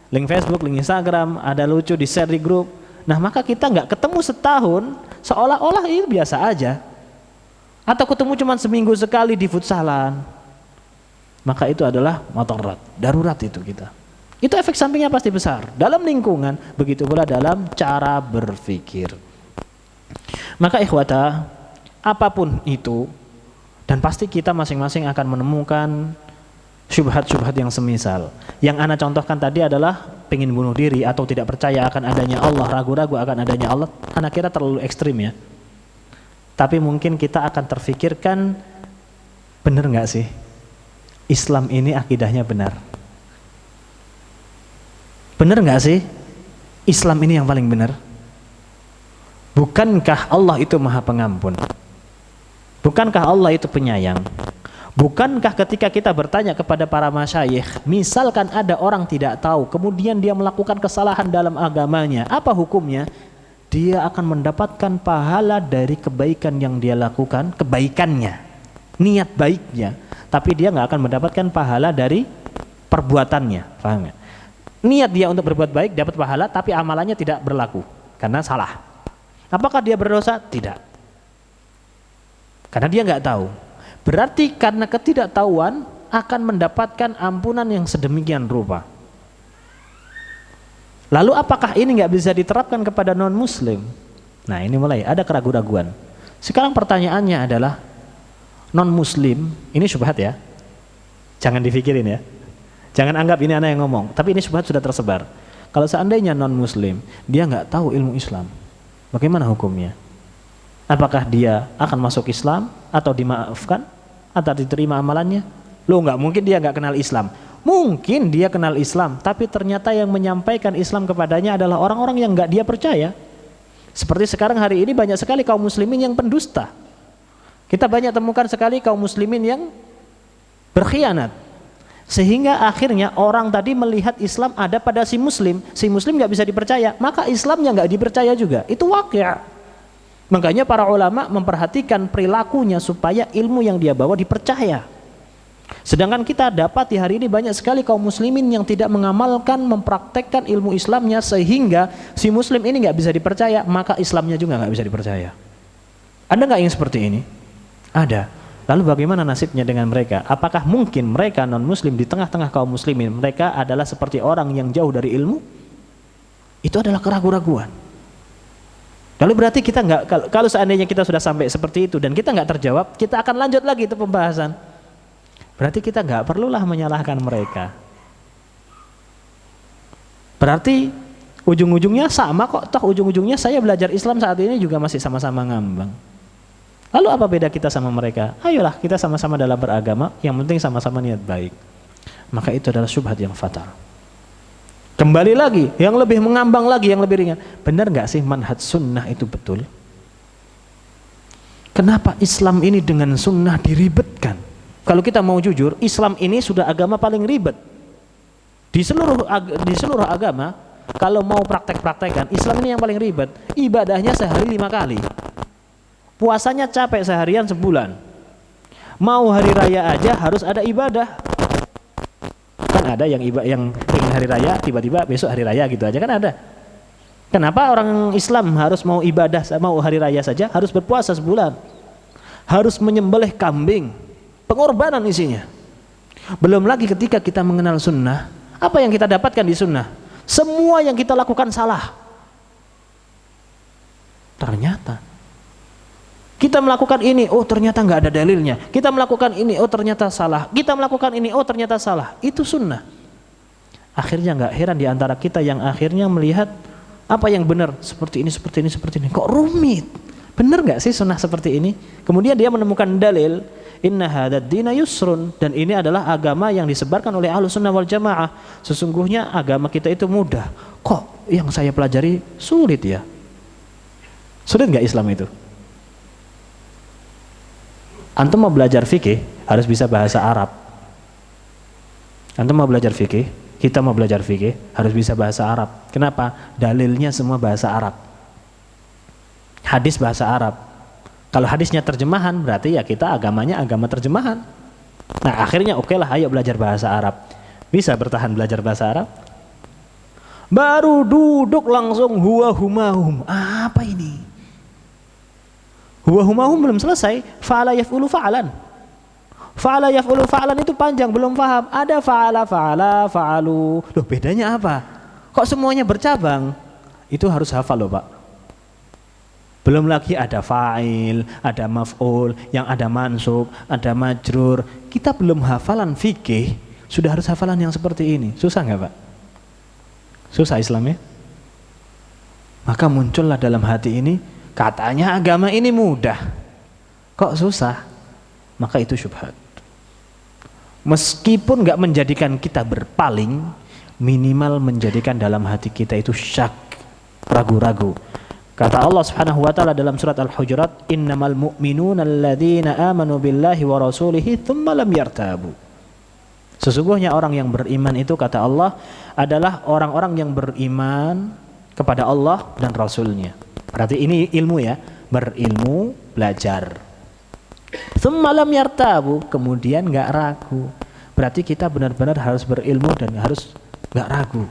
link Facebook, link Instagram, ada lucu di share di grup. Nah maka kita nggak ketemu setahun, seolah-olah itu biasa aja. Atau ketemu cuma seminggu sekali di futsalan, maka itu adalah madarat, darurat itu kita. Itu efek sampingnya pasti besar dalam lingkungan, begitu pula dalam cara berpikir. Maka ikhwata, apapun itu, dan pasti kita masing-masing akan menemukan syubhat-syubhat yang semisal. Yang ana contohkan tadi adalah pengen bunuh diri atau tidak percaya akan adanya Allah, ragu-ragu akan adanya Allah. Ana kira terlalu ekstrim ya. Tapi mungkin kita akan terfikirkan, benar nggak sih Islam ini akidahnya benar? Benar nggak sih Islam ini yang paling benar? Bukankah Allah itu Maha Pengampun? Bukankah Allah itu penyayang? Bukankah ketika kita bertanya kepada para masyayikh, misalkan ada orang tidak tahu, kemudian dia melakukan kesalahan dalam agamanya, apa hukumnya? Dia akan mendapatkan pahala dari kebaikan yang dia lakukan, kebaikannya, niat baiknya, tapi dia nggak akan mendapatkan pahala dari perbuatannya. Paham ya? Niat dia untuk berbuat baik dapat pahala, tapi amalannya tidak berlaku karena salah. Apakah dia berdosa? Tidak. Karena dia nggak tahu. Berarti karena ketidaktahuan akan mendapatkan ampunan yang sedemikian rupa. Lalu apakah ini nggak bisa diterapkan kepada non-muslim? Nah ini mulai ada keraguan-raguan. Sekarang pertanyaannya adalah, non-muslim, ini syubhat ya, jangan dipikirin ya, jangan anggap ini anak yang ngomong, tapi ini syubhat sudah tersebar. Kalau seandainya non-muslim, dia nggak tahu ilmu Islam, Bagaimana hukumnya? Apakah dia akan masuk Islam atau dimaafkan atau diterima amalannya? Loh, nggak mungkin dia nggak kenal Islam. Mungkin dia kenal Islam, tapi ternyata yang menyampaikan Islam kepadanya adalah orang-orang yang nggak dia percaya. Seperti sekarang hari ini banyak sekali kaum muslimin yang pendusta. Kita banyak temukan sekali kaum muslimin yang berkhianat. Sehingga akhirnya orang tadi melihat Islam ada pada si muslim nggak bisa dipercaya, maka Islamnya nggak dipercaya juga. Itu waqi'. Makanya para ulama memperhatikan perilakunya supaya ilmu yang dia bawa dipercaya. Sedangkan kita dapat di hari ini banyak sekali kaum muslimin yang tidak mengamalkan, mempraktekkan ilmu Islamnya, sehingga si muslim ini nggak bisa dipercaya, maka Islamnya juga nggak bisa dipercaya. Ada nggak yang seperti ini? Ada. Lalu bagaimana nasibnya dengan mereka? Apakah mungkin mereka non-muslim di tengah-tengah kaum muslimin, mereka adalah seperti orang yang jauh dari ilmu? Itu adalah keraguan-raguan. Lalu berarti kita nggak, kalau seandainya kita sudah sampai seperti itu dan kita nggak terjawab, kita akan lanjut lagi itu pembahasan. Berarti kita nggak perlulah menyalahkan mereka. Berarti ujung-ujungnya sama kok, toh ujung-ujungnya saya belajar Islam saat ini juga masih sama-sama ngambang. Lalu apa beda kita sama mereka? Ayolah kita sama-sama dalam beragama, yang penting sama-sama niat baik. Maka itu adalah syubhat yang fatal. Kembali lagi, yang lebih mengambang lagi, yang lebih ringan. Benar nggak sih manhaj sunnah itu betul? Kenapa Islam ini dengan sunnah diribetkan? Kalau kita mau jujur, Islam ini sudah agama paling ribet. Di seluruh agama, kalau mau praktek-praktekan, Islam ini yang paling ribet. Ibadahnya sehari 5 kali. Puasanya capek seharian sebulan. Mau hari raya aja harus ada ibadah. Kan ada yang ingin hari raya tiba-tiba besok hari raya gitu aja kan ada. Kenapa orang Islam harus mau ibadah mau hari raya saja harus berpuasa sebulan? Harus menyembelih kambing. Pengorbanan isinya. Belum lagi ketika kita mengenal sunnah, apa yang kita dapatkan di sunnah? Semua yang kita lakukan salah. Ternyata kita melakukan ini, oh ternyata nggak ada dalilnya. Kita melakukan ini, oh ternyata salah. Kita melakukan ini, oh ternyata salah. Itu sunnah. Akhirnya nggak heran di antara kita yang akhirnya melihat apa yang benar seperti ini, seperti ini, seperti ini. Kok rumit? Benar nggak sih sunnah seperti ini? Kemudian dia menemukan dalil, inna hadzal dina yusrun, dan ini adalah agama yang disebarkan oleh Ahlus Sunnah wal Jamaah. Sesungguhnya agama kita itu mudah. Kok yang saya pelajari sulit ya? Sulit nggak Islam itu? Antum mau belajar fikih harus bisa bahasa Arab. Antum mau belajar fikih, kita mau belajar fikih harus bisa bahasa Arab. Kenapa? Dalilnya semua bahasa Arab. Hadis bahasa Arab. Kalau hadisnya terjemahan berarti ya kita agamanya agama terjemahan. Nah akhirnya oke lah, ayo belajar bahasa Arab. Bisa bertahan belajar bahasa Arab? Baru duduk langsung huwa humahum. Apa ini? Huwa humahum belum selesai, fa'ala yaf'ulu fa'alan. Fa'ala yaf'ulu fa'alan itu panjang, belum paham. Ada fa'ala, fa'ala, fa'alu. Loh bedanya apa? Kok semuanya bercabang? Itu harus hafal loh Pak. Belum lagi ada fa'il, ada maf'ul, yang ada mansub, ada majrur. Kita belum hafalan fikih, sudah harus hafalan yang seperti ini. Susah nggak Pak? Susah Islamnya? Maka muncullah dalam hati ini, katanya agama ini mudah, kok susah? Maka itu syubhat. Meskipun nggak menjadikan kita berpaling, minimal menjadikan dalam hati kita itu syak, ragu-ragu. Kata Allah Subhanahu wa taala dalam surat Al-Hujurat, innamal mu'minuna alladzina amanu billahi wa rasulihi tsumma lam yartabu. Sesungguhnya orang yang beriman itu, kata Allah, adalah orang-orang yang beriman kepada Allah dan Rasulnya. Berarti ini ilmu ya, berilmu, belajar. Tsumma lam yartabu, kemudian enggak ragu. Berarti kita benar-benar harus berilmu dan harus enggak ragu.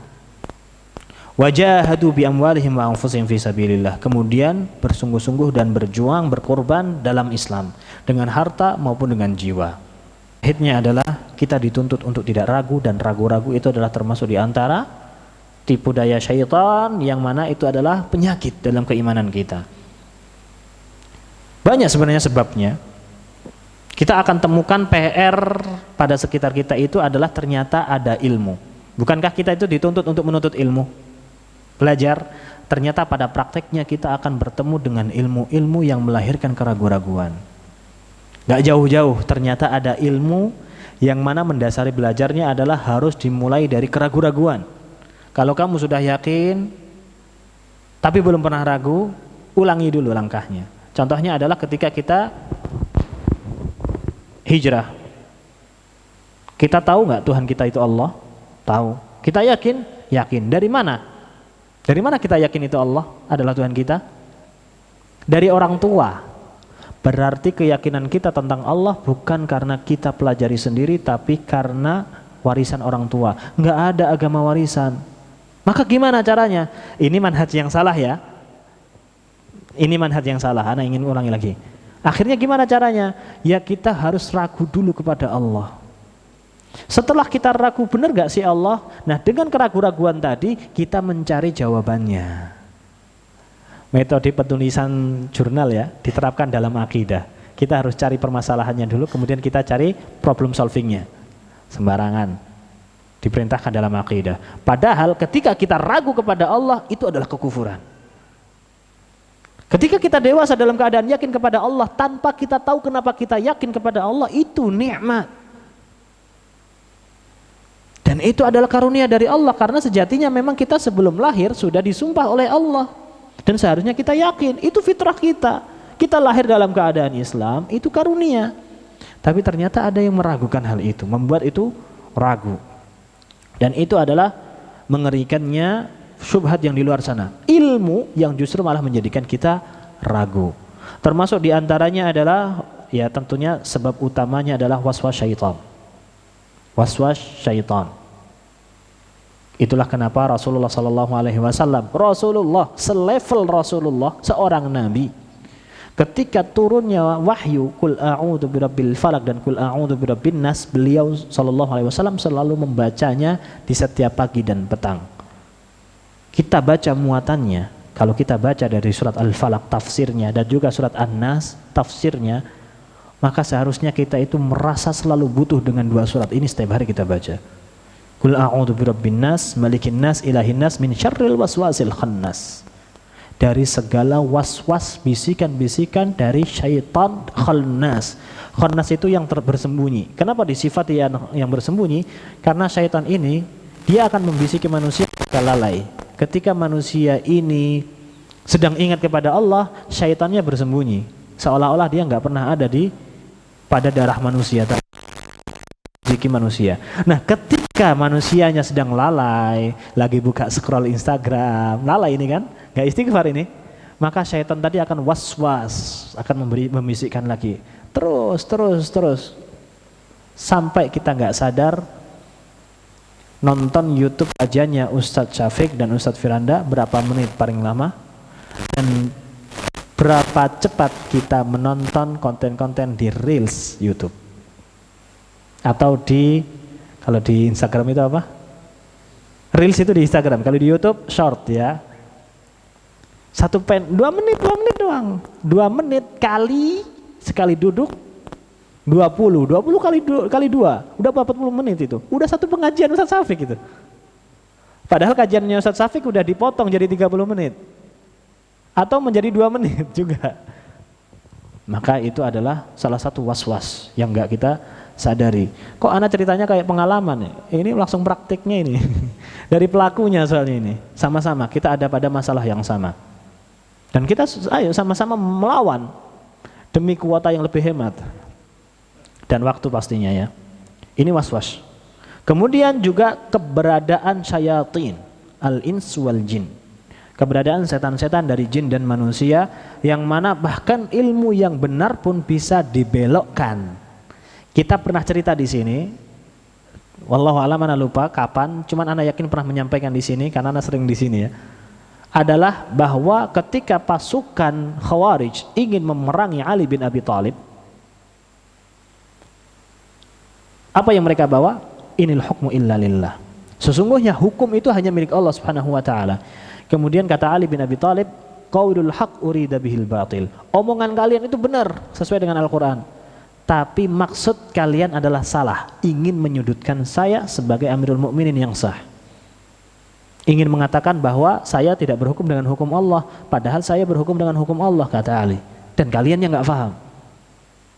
Wajahadu bi amwalihim wa anfusihim fi sabilillah. Kemudian bersungguh-sungguh dan berjuang, berkorban dalam Islam dengan harta maupun dengan jiwa. Akhirnya adalah kita dituntut untuk tidak ragu, dan ragu-ragu itu adalah termasuk di antara tipu daya syaitan yang mana itu adalah penyakit dalam keimanan kita. Banyak sebenarnya sebabnya. Kita akan temukan PR pada sekitar kita itu adalah ternyata ada ilmu. Bukankah kita itu dituntut untuk menuntut ilmu? Belajar, ternyata pada prakteknya kita akan bertemu dengan ilmu-ilmu yang melahirkan keraguan-raguan. Gak jauh-jauh, ternyata ada ilmu yang mana mendasari belajarnya adalah harus dimulai dari keraguan-raguan. Kalau kamu sudah yakin tapi belum pernah ragu, ulangi dulu langkahnya. Contohnya adalah ketika kita hijrah. Kita tahu nggak Tuhan kita itu Allah? Tahu. Kita yakin? Yakin. Dari mana? Dari mana kita yakin itu Allah adalah Tuhan kita? Dari orang tua. Berarti keyakinan kita tentang Allah bukan karena kita pelajari sendiri, tapi karena warisan orang tua. Nggak ada agama warisan. Maka gimana caranya? Ini manhaj yang salah ya. Ini manhaj yang salah. Ana ingin ulangi lagi. Akhirnya gimana caranya? Ya kita harus ragu dulu kepada Allah. Setelah kita ragu, benar gak sih Allah? Nah, dengan keraguan-raguan tadi kita mencari jawabannya. Metode penulisan jurnal ya diterapkan dalam akidah. Kita harus cari permasalahannya dulu, kemudian kita cari problem solvingnya. Sembarangan diperintahkan dalam akidah. Padahal ketika kita ragu kepada Allah, itu adalah kekufuran. Ketika kita dewasa dalam keadaan yakin kepada Allah tanpa kita tahu kenapa kita yakin kepada Allah, itu nikmat. Dan itu adalah karunia dari Allah, karena sejatinya memang kita sebelum lahir sudah disumpah oleh Allah. Dan seharusnya kita yakin, itu fitrah kita. Kita lahir dalam keadaan Islam, itu karunia. Tapi ternyata ada yang meragukan hal itu, membuat itu ragu. Dan itu adalah mengerikannya syubhat yang di luar sana. Ilmu yang justru malah menjadikan kita ragu. Termasuk diantaranya adalah, ya tentunya sebab utamanya adalah waswas syaitan. Waswas syaitan. Itulah kenapa Rasulullah SAW, Rasulullah selevel Rasulullah, seorang nabi, ketika turunnya wahyu Qul a'udzu birabbil falaq dan Qul a'udzu birabbin nas, beliau SAW selalu membacanya di setiap pagi dan petang. Kita baca muatannya, kalau kita baca dari surat Al-Falaq tafsirnya dan juga surat An-Nas tafsirnya, maka seharusnya kita itu merasa selalu butuh dengan dua surat ini setiap hari kita baca. Qul a'udzu birabbin nas, malikin nas, ilahin nas, min syarril waswasil khannas. Dari segala waswas, bisikan-bisikan dari syaitan khannas. Khannas itu yang bersembunyi. Kenapa disifati yang bersembunyi? Karena syaitan ini dia akan membisiki manusia ketika lalai. Ketika manusia ini sedang ingat kepada Allah, syaitannya bersembunyi. Seolah-olah dia nggak pernah ada pada darah manusia. Manusia. Nah, ketika manusianya sedang lalai, lagi buka scroll Instagram, lalai ini kan, nggak istighfar ini, maka syaitan tadi akan was-was, akan membisikkan lagi, terus, sampai kita nggak sadar nonton YouTube kajiannya Ustadz Syafiq dan Ustadz Firanda berapa menit paling lama, dan berapa cepat kita menonton konten-konten di Reels YouTube. Atau kalau di Instagram itu apa? Reels itu di Instagram, kalau di YouTube short ya. 2 menit doang. 2 menit sekali duduk 20 kali 2, udah 40 menit itu. Udah satu pengajian Ustadz Syafiq itu. Padahal kajiannya Ustadz Syafiq udah dipotong jadi 30 menit. Atau menjadi 2 menit juga. Maka itu adalah salah satu was-was yang enggak kita sadari. Kok anak ceritanya kayak pengalaman ya? Ini langsung praktiknya ini. Dari pelakunya soalnya ini. Sama-sama kita ada pada masalah yang sama. Dan kita ayo sama-sama melawan demi kuota yang lebih hemat. Dan waktu pastinya ya. Ini was-was. Kemudian juga keberadaan syayatin, al-ins wal jin. Keberadaan setan-setan dari jin dan manusia, yang mana bahkan ilmu yang benar pun bisa dibelokkan. Kita pernah cerita di sini, wallahu a'lam, ana lupa kapan, cuman ana yakin pernah menyampaikan di sini karena ana sering di sini ya. Adalah bahwa ketika pasukan Khawarij ingin memerangi Ali bin Abi Thalib, apa yang mereka bawa? Inil hukmu illa lillah. Sesungguhnya hukum itu hanya milik Allah Subhanahu wa taala. Kemudian kata Ali bin Abi Thalib, qaulul haq urida bihil batil. Omongan kalian itu benar sesuai dengan Al-Qur'an. Tapi maksud kalian adalah salah, ingin menyudutkan saya sebagai Amirul Mukminin yang sah. ingin mengatakan bahwa saya tidak berhukum dengan hukum Allah, padahal saya berhukum dengan hukum Allah, kata Ali. Dan kalian yang nggak paham.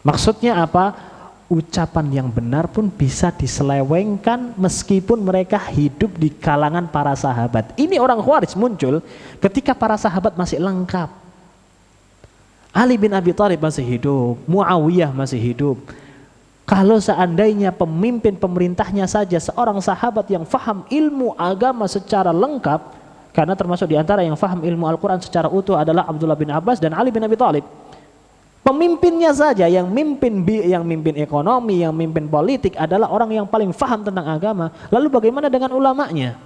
Maksudnya apa? Ucapan yang benar pun bisa diselewengkan meskipun mereka hidup di kalangan para sahabat. Ini orang Khawarij muncul ketika para sahabat masih lengkap. Ali bin Abi Thalib masih hidup, Muawiyah masih hidup. Kalau seandainya pemimpin pemerintahnya saja seorang sahabat yang faham ilmu agama secara lengkap, karena termasuk di antara yang faham ilmu Al-Quran secara utuh adalah Abdullah bin Abbas dan Ali bin Abi Thalib. Pemimpinnya saja yang mimpin ekonomi, yang mimpin politik adalah orang yang paling faham tentang agama. Lalu bagaimana dengan ulamanya?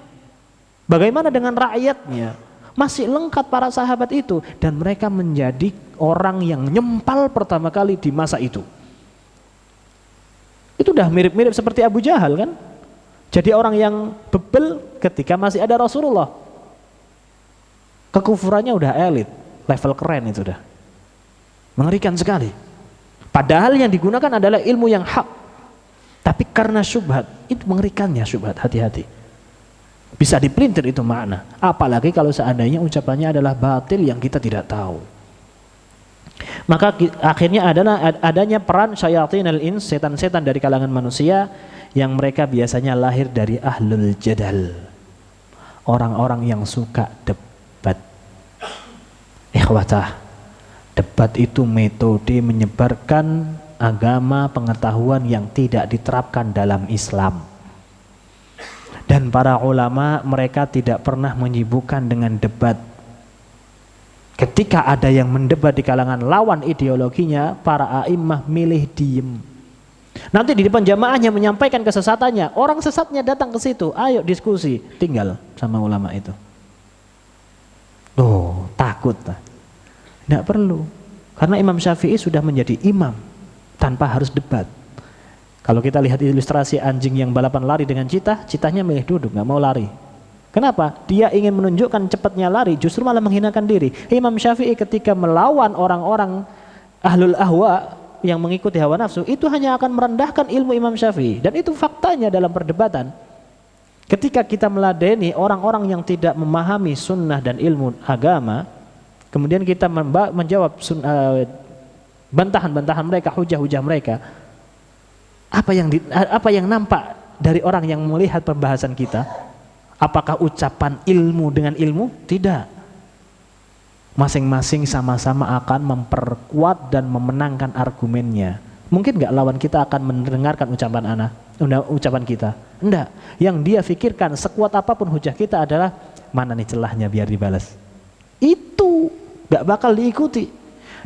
Bagaimana dengan rakyatnya? Masih lengkap para sahabat itu, dan mereka menjadi orang yang nyempal pertama kali di masa itu. Itu udah mirip-mirip seperti Abu Jahal kan? Jadi orang yang bebel ketika masih ada Rasulullah. Kekufurannya udah elit, level keren itu udah. Mengerikan sekali. Padahal yang digunakan adalah ilmu yang hak. Tapi karena syubhat, itu mengerikannya syubhat, hati-hati. Bisa dipelintir itu makna. Apalagi kalau seandainya ucapannya adalah batil yang kita tidak tahu. Maka akhirnya adanya peran syayatin al-ins, setan-setan dari kalangan manusia yang mereka biasanya lahir dari ahlul jadal, orang-orang yang suka debat. Ikhwatah, debat itu metode menyebarkan agama pengetahuan yang tidak diterapkan dalam Islam. Dan para ulama mereka tidak pernah menyibukkan dengan debat. Ketika ada yang mendebat di kalangan lawan ideologinya, para a'immah milih diem. Nanti di depan jamaahnya menyampaikan kesesatannya, orang sesatnya datang ke situ, ayo diskusi, tinggal sama ulama itu. Oh, takut. Tidak perlu, karena Imam Syafi'i sudah menjadi imam tanpa harus debat. Kalau kita lihat ilustrasi anjing yang balapan lari dengan citanya milih duduk, nggak mau lari. Kenapa? Dia ingin menunjukkan cepatnya lari, justru malah menghinakan diri. Imam Syafi'i ketika melawan orang-orang ahlul ahwa yang mengikuti hawa nafsu, itu hanya akan merendahkan ilmu Imam Syafi'i. Dan itu faktanya dalam perdebatan. Ketika kita meladeni orang-orang yang tidak memahami sunnah dan ilmu agama, kemudian kita menjawab bantahan-bantahan mereka, hujah-hujah mereka, apa yang nampak dari orang yang melihat pembahasan kita? Apakah ucapan ilmu dengan ilmu? Tidak. Masing-masing sama-sama akan memperkuat dan memenangkan argumennya. Mungkin nggak lawan kita akan mendengarkan ucapan kita? Enggak. Yang dia pikirkan sekuat apapun hujah kita adalah mana nih celahnya biar dibalas. Itu nggak bakal diikuti.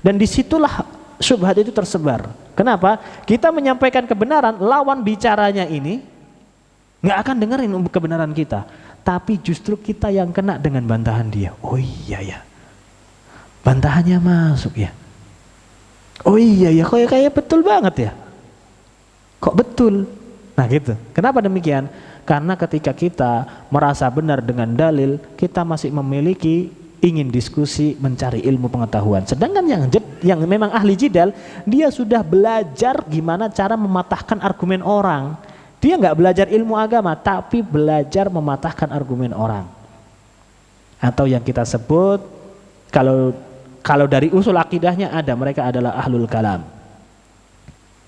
Dan disitulah syubhat itu tersebar. Kenapa? Kita menyampaikan kebenaran, lawan bicaranya ini nggak akan dengerin kebenaran kita, tapi justru kita yang kena dengan bantahan dia. Oh iya ya, bantahannya masuk ya. Oh iya ya, kayak betul banget ya. Kok betul? Nah gitu. Kenapa demikian? Karena ketika kita merasa benar dengan dalil, kita masih memiliki ingin diskusi, mencari ilmu pengetahuan. Sedangkan yang memang ahli jidal, dia sudah belajar gimana cara mematahkan argumen orang. Dia nggak belajar ilmu agama, tapi belajar mematahkan argumen orang. Atau yang kita sebut, kalau dari usul akidahnya ada, mereka adalah ahlul kalam.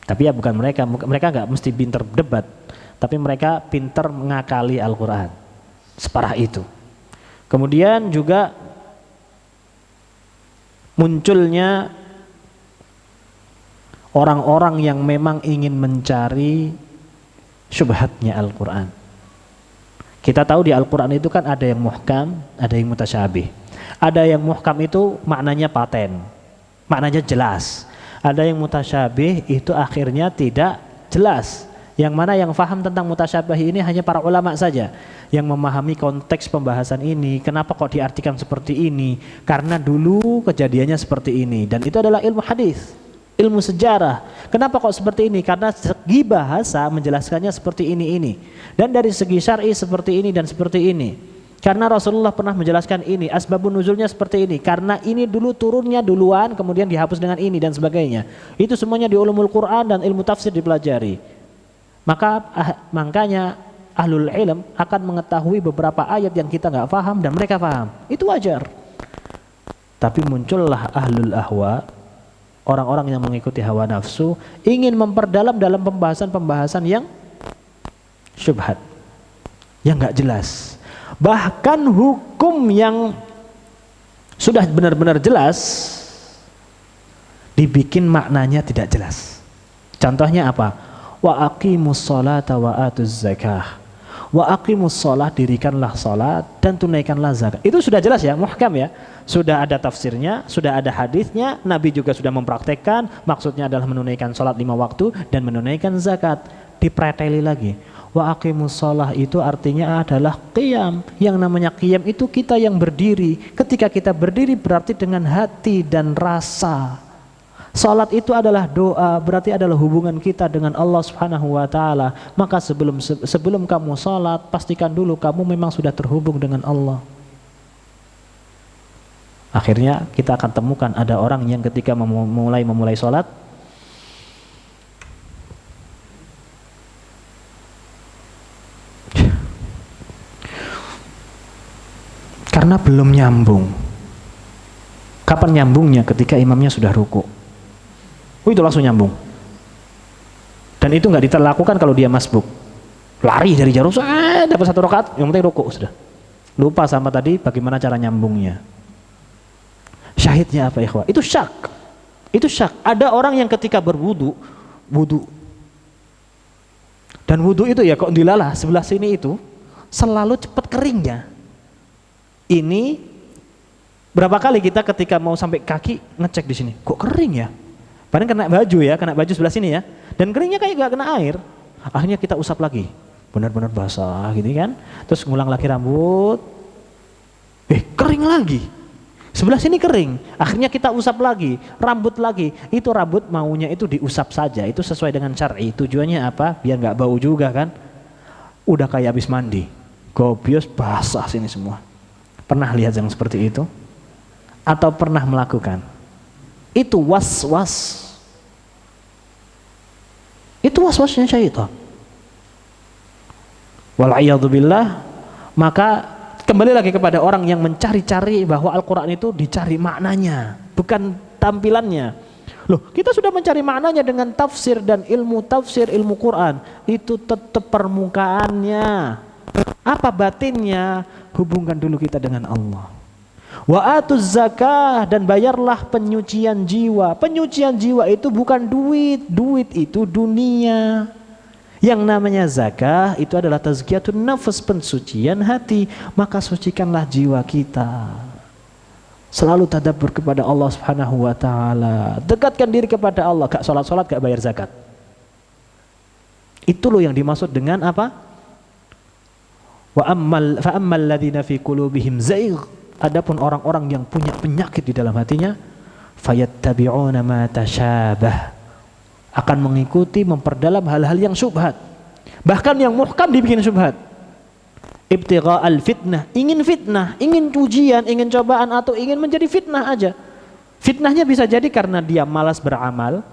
Tapi ya bukan mereka nggak mesti pinter debat, tapi mereka pinter mengakali Al-Quran. Separah itu. Kemudian juga munculnya orang-orang yang memang ingin mencari syubhatnya Al-Quran. Kita tahu di Al-Quran itu kan ada yang muhkam, ada yang mutasyabih. Ada yang muhkam itu maknanya paten, maknanya jelas. Ada yang mutasyabih itu akhirnya tidak jelas. Yang mana yang faham tentang mutasyabih ini hanya para ulama saja yang memahami konteks pembahasan ini. Kenapa kok diartikan seperti ini? Karena dulu kejadiannya seperti ini. Dan itu adalah ilmu hadis, ilmu sejarah. Kenapa kok seperti ini? Karena segi bahasa menjelaskannya seperti ini. Dan dari segi syar'i seperti ini dan seperti ini. Karena Rasulullah pernah menjelaskan ini, asbabun nuzulnya seperti ini. Karena ini dulu turunnya duluan, kemudian dihapus dengan ini dan sebagainya. Itu semuanya di ulumul Quran dan ilmu tafsir dipelajari. Makanya ahlul ilm akan mengetahui beberapa ayat yang kita nggak paham dan mereka paham. Itu wajar. Tapi muncullah ahlul ahwa, orang-orang yang mengikuti hawa nafsu, ingin memperdalam dalam pembahasan-pembahasan yang syubhat, yang nggak jelas. Bahkan hukum yang sudah benar-benar jelas dibikin maknanya tidak jelas. Contohnya apa? Wa aqimus sholata wa atuz zakah. Wa aqimus sholat, dirikanlah salat dan tunaikanlah zakat. Itu sudah jelas ya, muhkam ya. Sudah ada tafsirnya, sudah ada hadisnya, Nabi juga sudah mempraktekkan, maksudnya adalah menunaikan salat 5 waktu dan menunaikan zakat. Dipreteli lagi. Wa aqimus sholah itu artinya adalah qiyam. Yang namanya qiyam itu kita yang berdiri. Ketika kita berdiri berarti dengan hati dan rasa. Salat itu adalah doa, berarti adalah hubungan kita dengan Allah Subhanahu wa taala. Maka sebelum kamu salat, pastikan dulu kamu memang sudah terhubung dengan Allah. Akhirnya kita akan temukan ada orang yang ketika memulai salat, karena belum nyambung. Kapan nyambungnya? Ketika imamnya sudah ruku. Itu langsung nyambung. Dan itu nggak dilakukan kalau dia masbuk. Lari dari jarum, dapat 1 rakaat, yang penting ruku sudah. Lupa sama tadi bagaimana cara nyambungnya. Syahidnya apa ikhwah? Itu syak. Itu syak. Ada orang yang ketika berwudu, dan wudu itu ya kok dilalah sebelah sini itu selalu cepat keringnya. Ini berapa kali kita ketika mau sampai kaki ngecek di sini, kok kering ya? Padahal kena baju ya, kena baju sebelah sini ya, dan keringnya kayak gak kena air. Akhirnya kita usap lagi, benar-benar basah gitu kan. Terus ngulang lagi rambut, kering lagi. Sebelah sini kering, akhirnya kita usap lagi, rambut lagi. Itu rambut maunya itu diusap saja, itu sesuai dengan syar'i. Tujuannya apa? Biar nggak bau juga kan. Udah kayak habis mandi, gobios basah sini semua. Pernah lihat yang seperti itu? Atau pernah melakukan? Itu was-was. Itu was-wasnya syaitan. Wal'iyadzubillah. Maka kembali lagi kepada orang yang mencari-cari bahwa Al-Quran itu dicari maknanya, bukan tampilannya. Loh, kita sudah mencari maknanya dengan tafsir dan ilmu tafsir, ilmu Quran. Itu tetap permukaannya. Apa batinnya? Hubungkan dulu kita dengan Allah. Wa atuz zakah, dan bayarlah penyucian jiwa. Penyucian jiwa itu bukan duit, duit itu dunia. Yang namanya zakah itu adalah tazkiyatun nafs, pensucian hati. Maka sucikanlah jiwa kita. Selalu tadabbur kepada Allah Subhanahu wa taala. Dekatkan diri kepada Allah, gak salat-salat, gak bayar zakat. Itu loh yang dimaksud dengan apa? Wa ammal ladzina fi qulubihim zaigh. Adapun orang-orang yang punya penyakit di dalam hatinya, fayattabi'una ma tasyabah, akan mengikuti, memperdalam hal-hal yang syubhat. Bahkan yang muhkam dibikin syubhat. Ibtigha'al fitnah, ingin ujian, ingin cobaan, atau ingin menjadi fitnah aja. Fitnahnya bisa jadi karena dia malas beramal,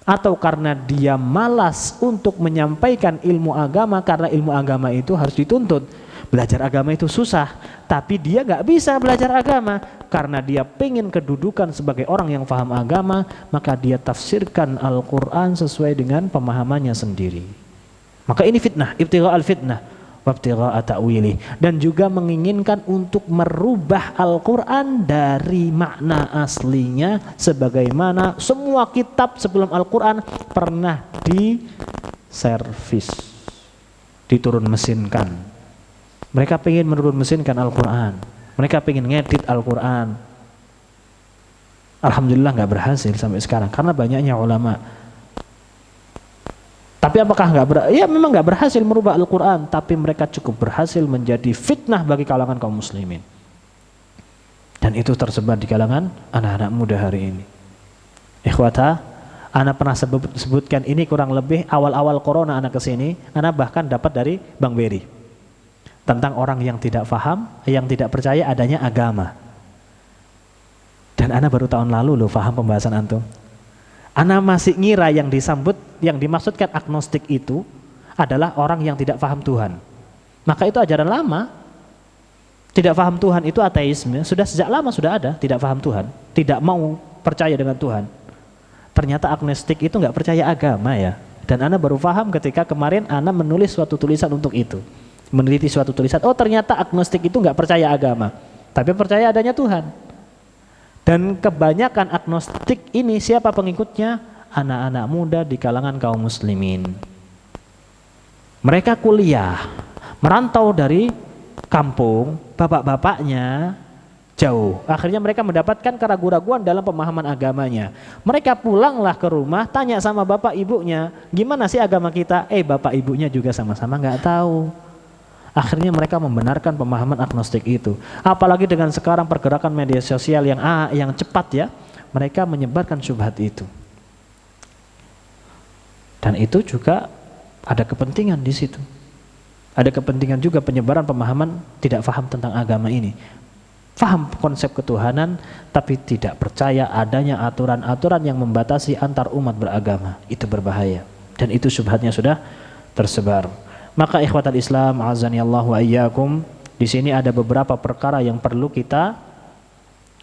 atau karena dia malas untuk menyampaikan ilmu agama, karena ilmu agama itu harus dituntut. Belajar agama itu susah, tapi dia gak bisa belajar agama karena dia pengen kedudukan sebagai orang yang paham agama, maka dia tafsirkan Al-Quran sesuai dengan pemahamannya sendiri. Maka ini fitnah, ibtigha'al fitnah wabtigha'a ta'wili, dan juga menginginkan untuk merubah Al-Quran dari makna aslinya, sebagaimana semua kitab sebelum Al-Quran pernah diservis, diturun mesinkan. Mereka pengen menurun mesinkan Al-Quran, mereka pengen ngedit Al-Quran. Alhamdulillah gak berhasil sampai sekarang karena banyaknya ulama. Tapi apakah ya memang gak berhasil merubah Al-Quran, tapi mereka cukup berhasil menjadi fitnah bagi kalangan kaum muslimin. Dan itu tersebar di kalangan anak-anak muda hari ini. Ikhwata, ana pernah sebutkan ini kurang lebih awal-awal corona ana kesini, ana bahkan dapat dari Bang Beri tentang orang yang tidak paham, yang tidak percaya adanya agama. Dan ana baru tahun lalu loh paham pembahasan antum. Ana masih ngira yang disambut, yang dimaksudkan agnostik itu adalah orang yang tidak paham Tuhan. Maka itu ajaran lama. Tidak paham Tuhan itu ateisme, sudah sejak lama sudah ada, tidak paham Tuhan, tidak mau percaya dengan Tuhan. Ternyata agnostik itu nggak percaya agama ya. Dan Ana baru paham ketika kemarin Ana menulis suatu tulisan untuk itu. Meneliti suatu tulisan, oh ternyata agnostik itu nggak percaya agama, tapi percaya adanya Tuhan. Dan kebanyakan agnostik ini siapa pengikutnya? Anak-anak muda di kalangan kaum muslimin. Mereka kuliah, merantau dari kampung, bapak-bapaknya jauh. Akhirnya mereka mendapatkan keraguan-raguan dalam pemahaman agamanya. Mereka pulanglah ke rumah, tanya sama bapak ibunya, gimana sih agama kita? Bapak ibunya juga sama-sama nggak tahu. Akhirnya mereka membenarkan pemahaman agnostik itu. Apalagi dengan sekarang pergerakan media sosial yang cepat ya, mereka menyebarkan syubhat itu. Dan itu juga ada kepentingan di situ. Ada kepentingan juga penyebaran pemahaman tidak paham tentang agama ini. Paham konsep ketuhanan tapi tidak percaya adanya aturan-aturan yang membatasi antar umat beragama. Itu berbahaya. Dan itu syubhatnya sudah tersebar. Maka ikhwatal Islam, azanillahu wa iyyakum, di sini ada beberapa perkara yang perlu kita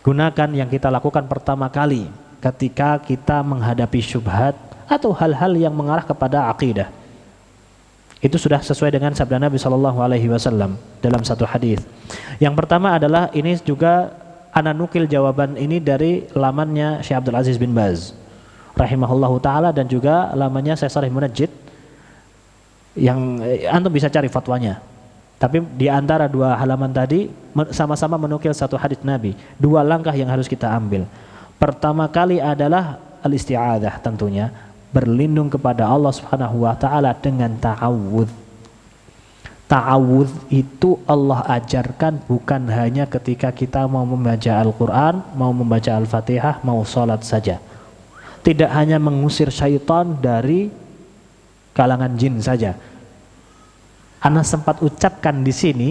gunakan, yang kita lakukan pertama kali ketika kita menghadapi syubhat atau hal-hal yang mengarah kepada akidah. Itu sudah sesuai dengan sabda Nabi SAW dalam satu hadis. Yang pertama adalah, ini juga ana nukil jawaban ini dari lamannya Syekh Abdul Aziz bin Baz rahimahullahu taala, dan juga lamannya Syekh Shalih Munajjid, yang antum bisa cari fatwanya. Tapi di antara dua halaman tadi sama-sama menukil satu hadis Nabi. Dua langkah yang harus kita ambil. Pertama kali adalah al-isti'adzah, tentunya berlindung kepada Allah Subhanahu wa taala dengan ta'awudz. Ta'awudz itu Allah ajarkan bukan hanya ketika kita mau membaca Al-Qur'an, mau membaca Al-Fatihah, mau salat saja. Tidak hanya mengusir syaitan dari kalangan jin saja. Ana sempat ucapkan di sini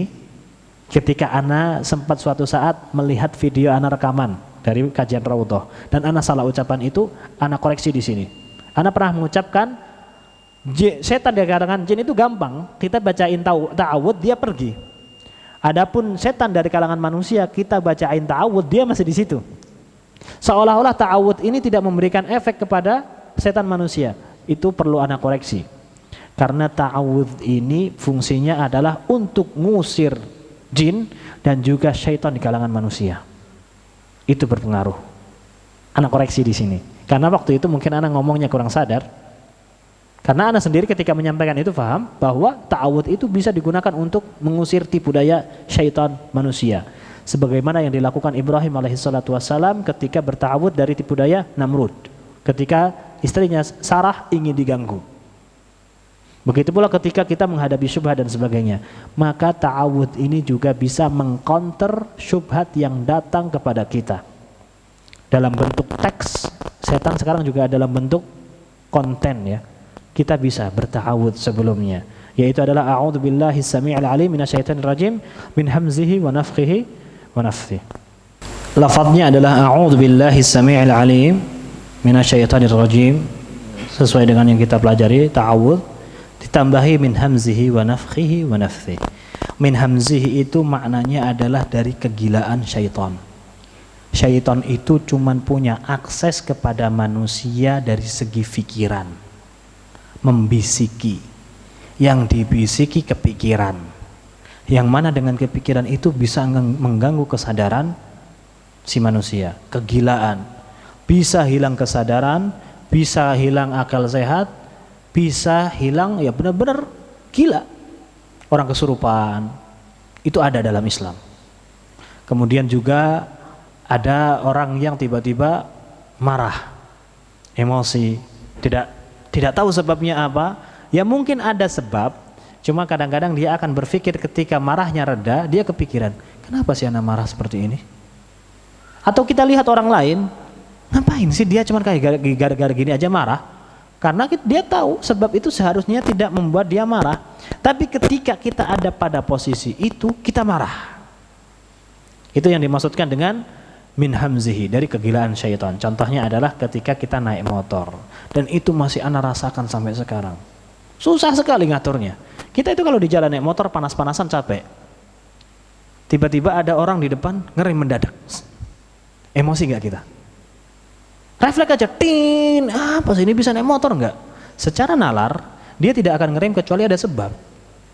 ketika ana sempat suatu saat melihat video ana rekaman dari kajian Raudhah, dan ana salah ucapan itu, ana koreksi di sini. Ana pernah mengucapkan setan di kalangan jin itu gampang, kita bacain ta'awudz dia pergi. Adapun setan dari kalangan manusia, kita bacain ta'awudz dia masih di situ. Seolah-olah ta'awudz ini tidak memberikan efek kepada setan manusia. Itu perlu ana koreksi. Karena ta'awudz ini fungsinya adalah untuk ngusir jin dan juga syaitan di kalangan manusia. Itu berpengaruh. Ana koreksi di sini. Karena waktu itu mungkin ana ngomongnya kurang sadar. Karena ana sendiri ketika menyampaikan itu paham bahwa ta'awudz itu bisa digunakan untuk mengusir tipu daya syaitan manusia. Sebagaimana yang dilakukan Ibrahim alaihissalatu wassalam ketika berta'awudz dari tipu daya Namrud. Ketika istrinya Sarah ingin diganggu. Begitu pula ketika kita menghadapi syubhat dan sebagainya. Maka ta'awudz ini juga bisa mengcounter syubhat yang datang kepada kita. Dalam bentuk teks, setan sekarang juga dalam bentuk konten ya. Kita bisa berta'awudz sebelumnya, yaitu adalah a'udzubillahi samii'il 'aliim minasyaitonir rajim min hamzihi wa nafthihi wa nafthihi. Lafadznya adalah a'udzubillahi samii'il 'aliim minasyaitonir rajim, sesuai dengan yang kita pelajari ta'awudz, ditambahi min hamzihi wa nafthihi wa nafthihi. Min hamzihi itu maknanya adalah dari kegilaan syaitan. Syaitan itu cuman punya akses kepada manusia dari segi pikiran, membisiki. Yang dibisiki kepikiran, yang mana dengan kepikiran itu bisa mengganggu kesadaran si manusia. Kegilaan, bisa hilang kesadaran, bisa hilang akal sehat, bisa hilang ya benar-benar gila. Orang kesurupan, itu ada dalam Islam. Kemudian juga ada orang yang tiba-tiba marah, emosi, tidak tahu sebabnya apa. Ya mungkin ada sebab, cuma kadang-kadang dia akan berpikir ketika marahnya reda, dia kepikiran, kenapa sih anak marah seperti ini? Atau kita lihat orang lain, ngapain sih dia cuma kayak gara-gara gini aja marah? Karena dia tahu sebab itu seharusnya tidak membuat dia marah. Tapi ketika kita ada pada posisi itu, kita marah. Itu yang dimaksudkan dengan min hamzihi, dari kegilaan syaitan. Contohnya adalah ketika kita naik motor, dan itu masih ana rasakan sampai sekarang. Susah sekali ngaturnya. Kita itu kalau di jalan naik motor panas-panasan capek. Tiba-tiba ada orang di depan ngerem mendadak. Emosi nggak kita? Refleks aja, tin, apa sih ini bisa naik motor nggak? Secara nalar, dia tidak akan ngerem kecuali ada sebab.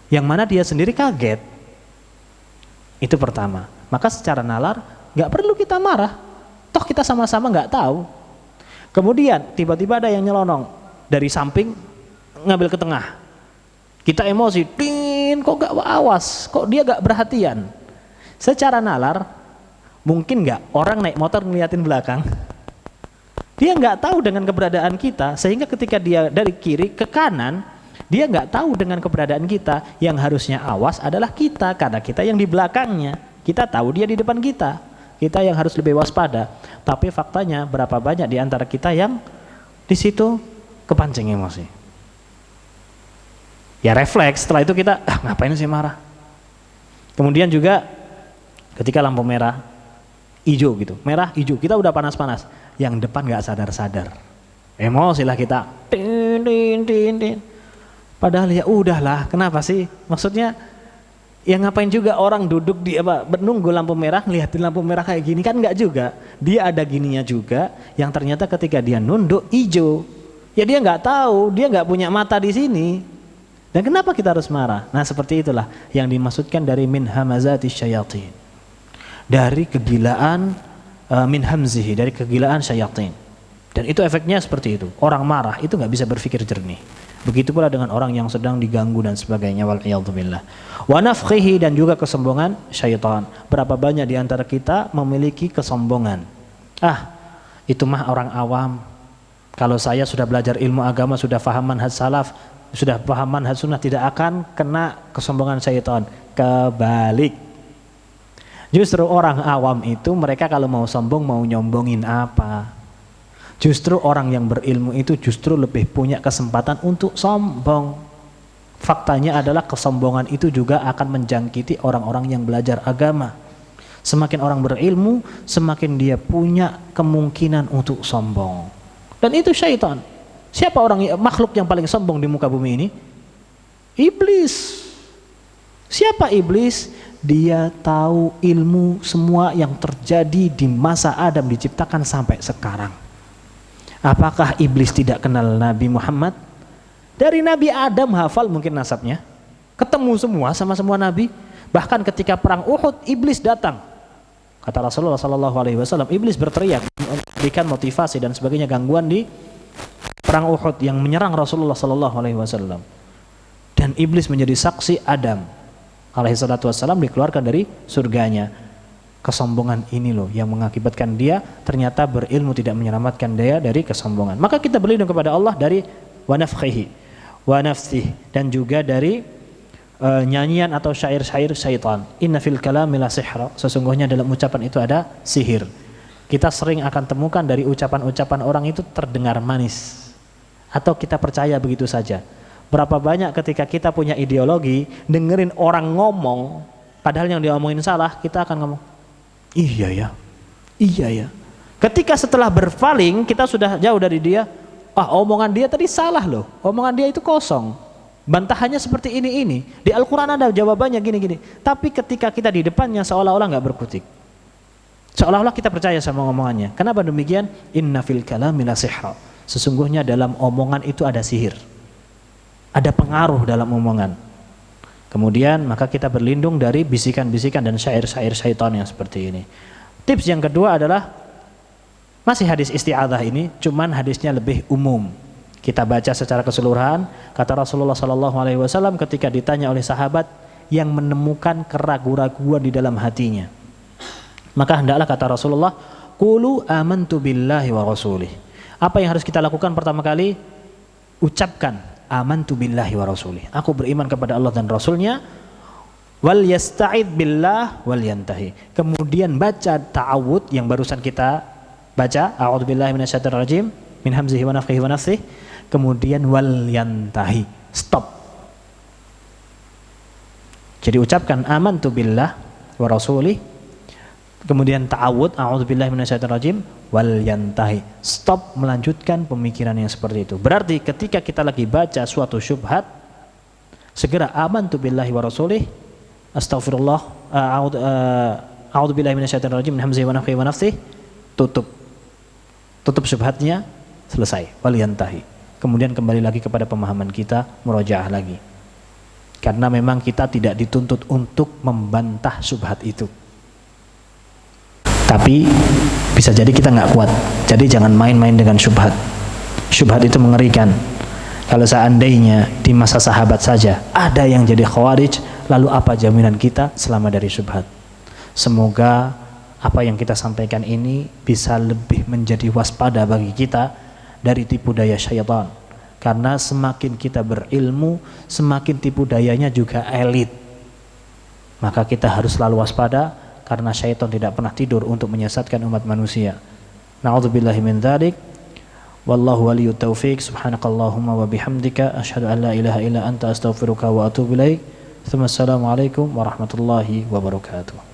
Yang mana dia sendiri kaget. Itu pertama. Maka secara nalar, nggak perlu kita marah. Toh kita sama-sama nggak tahu. Kemudian tiba-tiba ada yang nyelonong dari samping ngambil ke tengah. Kita emosi, tin, kok nggak awas, kok dia nggak perhatian. Secara nalar, mungkin nggak orang naik motor ngeliatin belakang? Dia nggak tahu dengan keberadaan kita, sehingga ketika dia dari kiri ke kanan, dia nggak tahu dengan keberadaan kita. Yang harusnya awas adalah kita, karena kita yang di belakangnya. Kita tahu dia di depan kita. Kita yang harus lebih waspada. Tapi faktanya berapa banyak di antara kita yang di situ kepancing emosi. Ya refleks, setelah itu kita ngapain sih marah. Kemudian juga ketika lampu merah, hijau gitu, merah hijau, kita udah panas-panas. Yang depan nggak sadar-sadar, emosilah kita, tin. Padahal ya udahlah, kenapa sih? Maksudnya, ya ngapain juga orang duduk di menunggu lampu merah, ngeliatin lampu merah kayak gini kan nggak juga. Dia ada gininya juga, yang ternyata ketika dia nunduk hijau, ya dia nggak tahu, dia nggak punya mata di sini. Dan kenapa kita harus marah? Nah seperti itulah yang dimaksudkan dari min hamazati syayatin, dari kegilaan. Min hamzihi, dari kegilaan syayatin. Dan itu efeknya seperti itu. Orang marah itu nggak bisa berpikir jernih. Begitu pula dengan orang yang sedang diganggu dan sebagainya. Wal'iyadzubillah. Wa nafkhihi, dan juga kesombongan syaitan. Berapa banyak di antara kita memiliki kesombongan. Itu mah orang awam. Kalau saya sudah belajar ilmu agama, sudah paham manhaj salaf, sudah paham manhaj sunnah, tidak akan kena kesombongan syaitan. Kebalik. Justru orang awam itu mereka kalau mau sombong mau nyombongin apa? Justru orang yang berilmu itu justru lebih punya kesempatan untuk sombong. Faktanya adalah kesombongan itu juga akan menjangkiti orang-orang yang belajar agama. Semakin orang berilmu, semakin dia punya kemungkinan untuk sombong. Dan itu syaitan. Siapa makhluk yang paling sombong di muka bumi ini? Iblis. Siapa iblis? Dia tahu ilmu semua yang terjadi di masa Adam diciptakan sampai sekarang. Apakah iblis tidak kenal Nabi Muhammad? Dari Nabi Adam hafal mungkin nasabnya, ketemu semua sama semua Nabi. Bahkan ketika perang Uhud, iblis datang. Kata Rasulullah SAW, iblis berteriak, memberikan motivasi dan sebagainya, gangguan di perang Uhud yang menyerang Rasulullah SAW. Dan iblis menjadi saksi Adam alaihissalatu wassalam dikeluarkan dari surganya. Kesombongan ini loh yang mengakibatkan dia ternyata berilmu tidak menyelamatkan dia dari kesombongan. Maka kita berlindung kepada Allah dari wa nafkhihi wa nafsih, dan juga dari nyanyian atau syair-syair syaitan. Inna fil kalami la sihra, sesungguhnya dalam ucapan itu ada sihir. Kita sering akan temukan dari ucapan-ucapan orang itu terdengar manis, atau kita percaya begitu saja. Berapa banyak ketika kita punya ideologi, dengerin orang ngomong, padahal yang dia ngomongin salah, kita akan ngomong, iya ya. Ketika setelah berpaling, kita sudah jauh dari dia, omongan dia tadi salah loh, omongan dia itu kosong, bantahannya seperti ini. Di Al-Quran ada jawabannya gini. Tapi ketika kita di depannya seolah-olah gak berkutik, seolah-olah kita percaya sama omongannya. Kenapa demikian? Inna fil kalami la sihra, sesungguhnya dalam omongan itu ada sihir, ada pengaruh dalam omongan. Kemudian maka kita berlindung dari bisikan-bisikan dan syair-syair syaitan yang seperti ini. Tips yang kedua adalah masih hadis isti'adzah ini, cuman hadisnya lebih umum. Kita baca secara keseluruhan. Kata Rasulullah SAW ketika ditanya oleh sahabat yang menemukan keraguan-raguan di dalam hatinya, maka hendaklah kata Rasulullah, qulu amantu billahi wa rasulih. Apa yang harus kita lakukan pertama kali? Ucapkan amantu billahi wa rasulih, aku beriman kepada Allah dan Rasulnya. Wal yasta'id billah wal yantahi, kemudian baca ta'awud yang barusan kita baca, a'udzubillahi minasyaitonir rajim min hamzihi wa nafthihi wa nafthihi, kemudian wal yantahi, stop. Jadi ucapkan amantu billah wa rasulih, kemudian ta'awud a'udzubillahi minasyaitonir rajim wal yantahi, stop, melanjutkan pemikiran yang seperti itu. Berarti ketika kita lagi baca suatu syubhat, Segera amantu billahi wa rasulih, astaghfirullah, a'udzu billahi minasyaitonir rajim min hamzihi wa nafthihi wa nafthihi, tutup syubhatnya, selesai, waliyantahi. Kemudian kembali lagi kepada pemahaman kita, murojaah lagi. Karena memang kita tidak dituntut untuk membantah syubhat itu. Tapi bisa jadi kita nggak kuat. Jadi jangan main-main dengan syubhat. Syubhat itu mengerikan. Kalau seandainya di masa sahabat saja ada yang jadi khawarij, lalu apa jaminan kita selama dari syubhat? Semoga apa yang kita sampaikan ini bisa lebih menjadi waspada bagi kita dari tipu daya syaitan. Karena semakin kita berilmu, semakin tipu dayanya juga elit. Maka kita harus selalu waspada, karena syaitan tidak pernah tidur untuk menyesatkan umat manusia. Na'udzubillahi min dzalik. Wallahu waliyut taufiq. Subhanakallahumma wa bihamdika asyhadu an la ilaha illa anta astaghfiruka wa atubu ilaik. Assalamualaikum warahmatullahi wabarakatuh.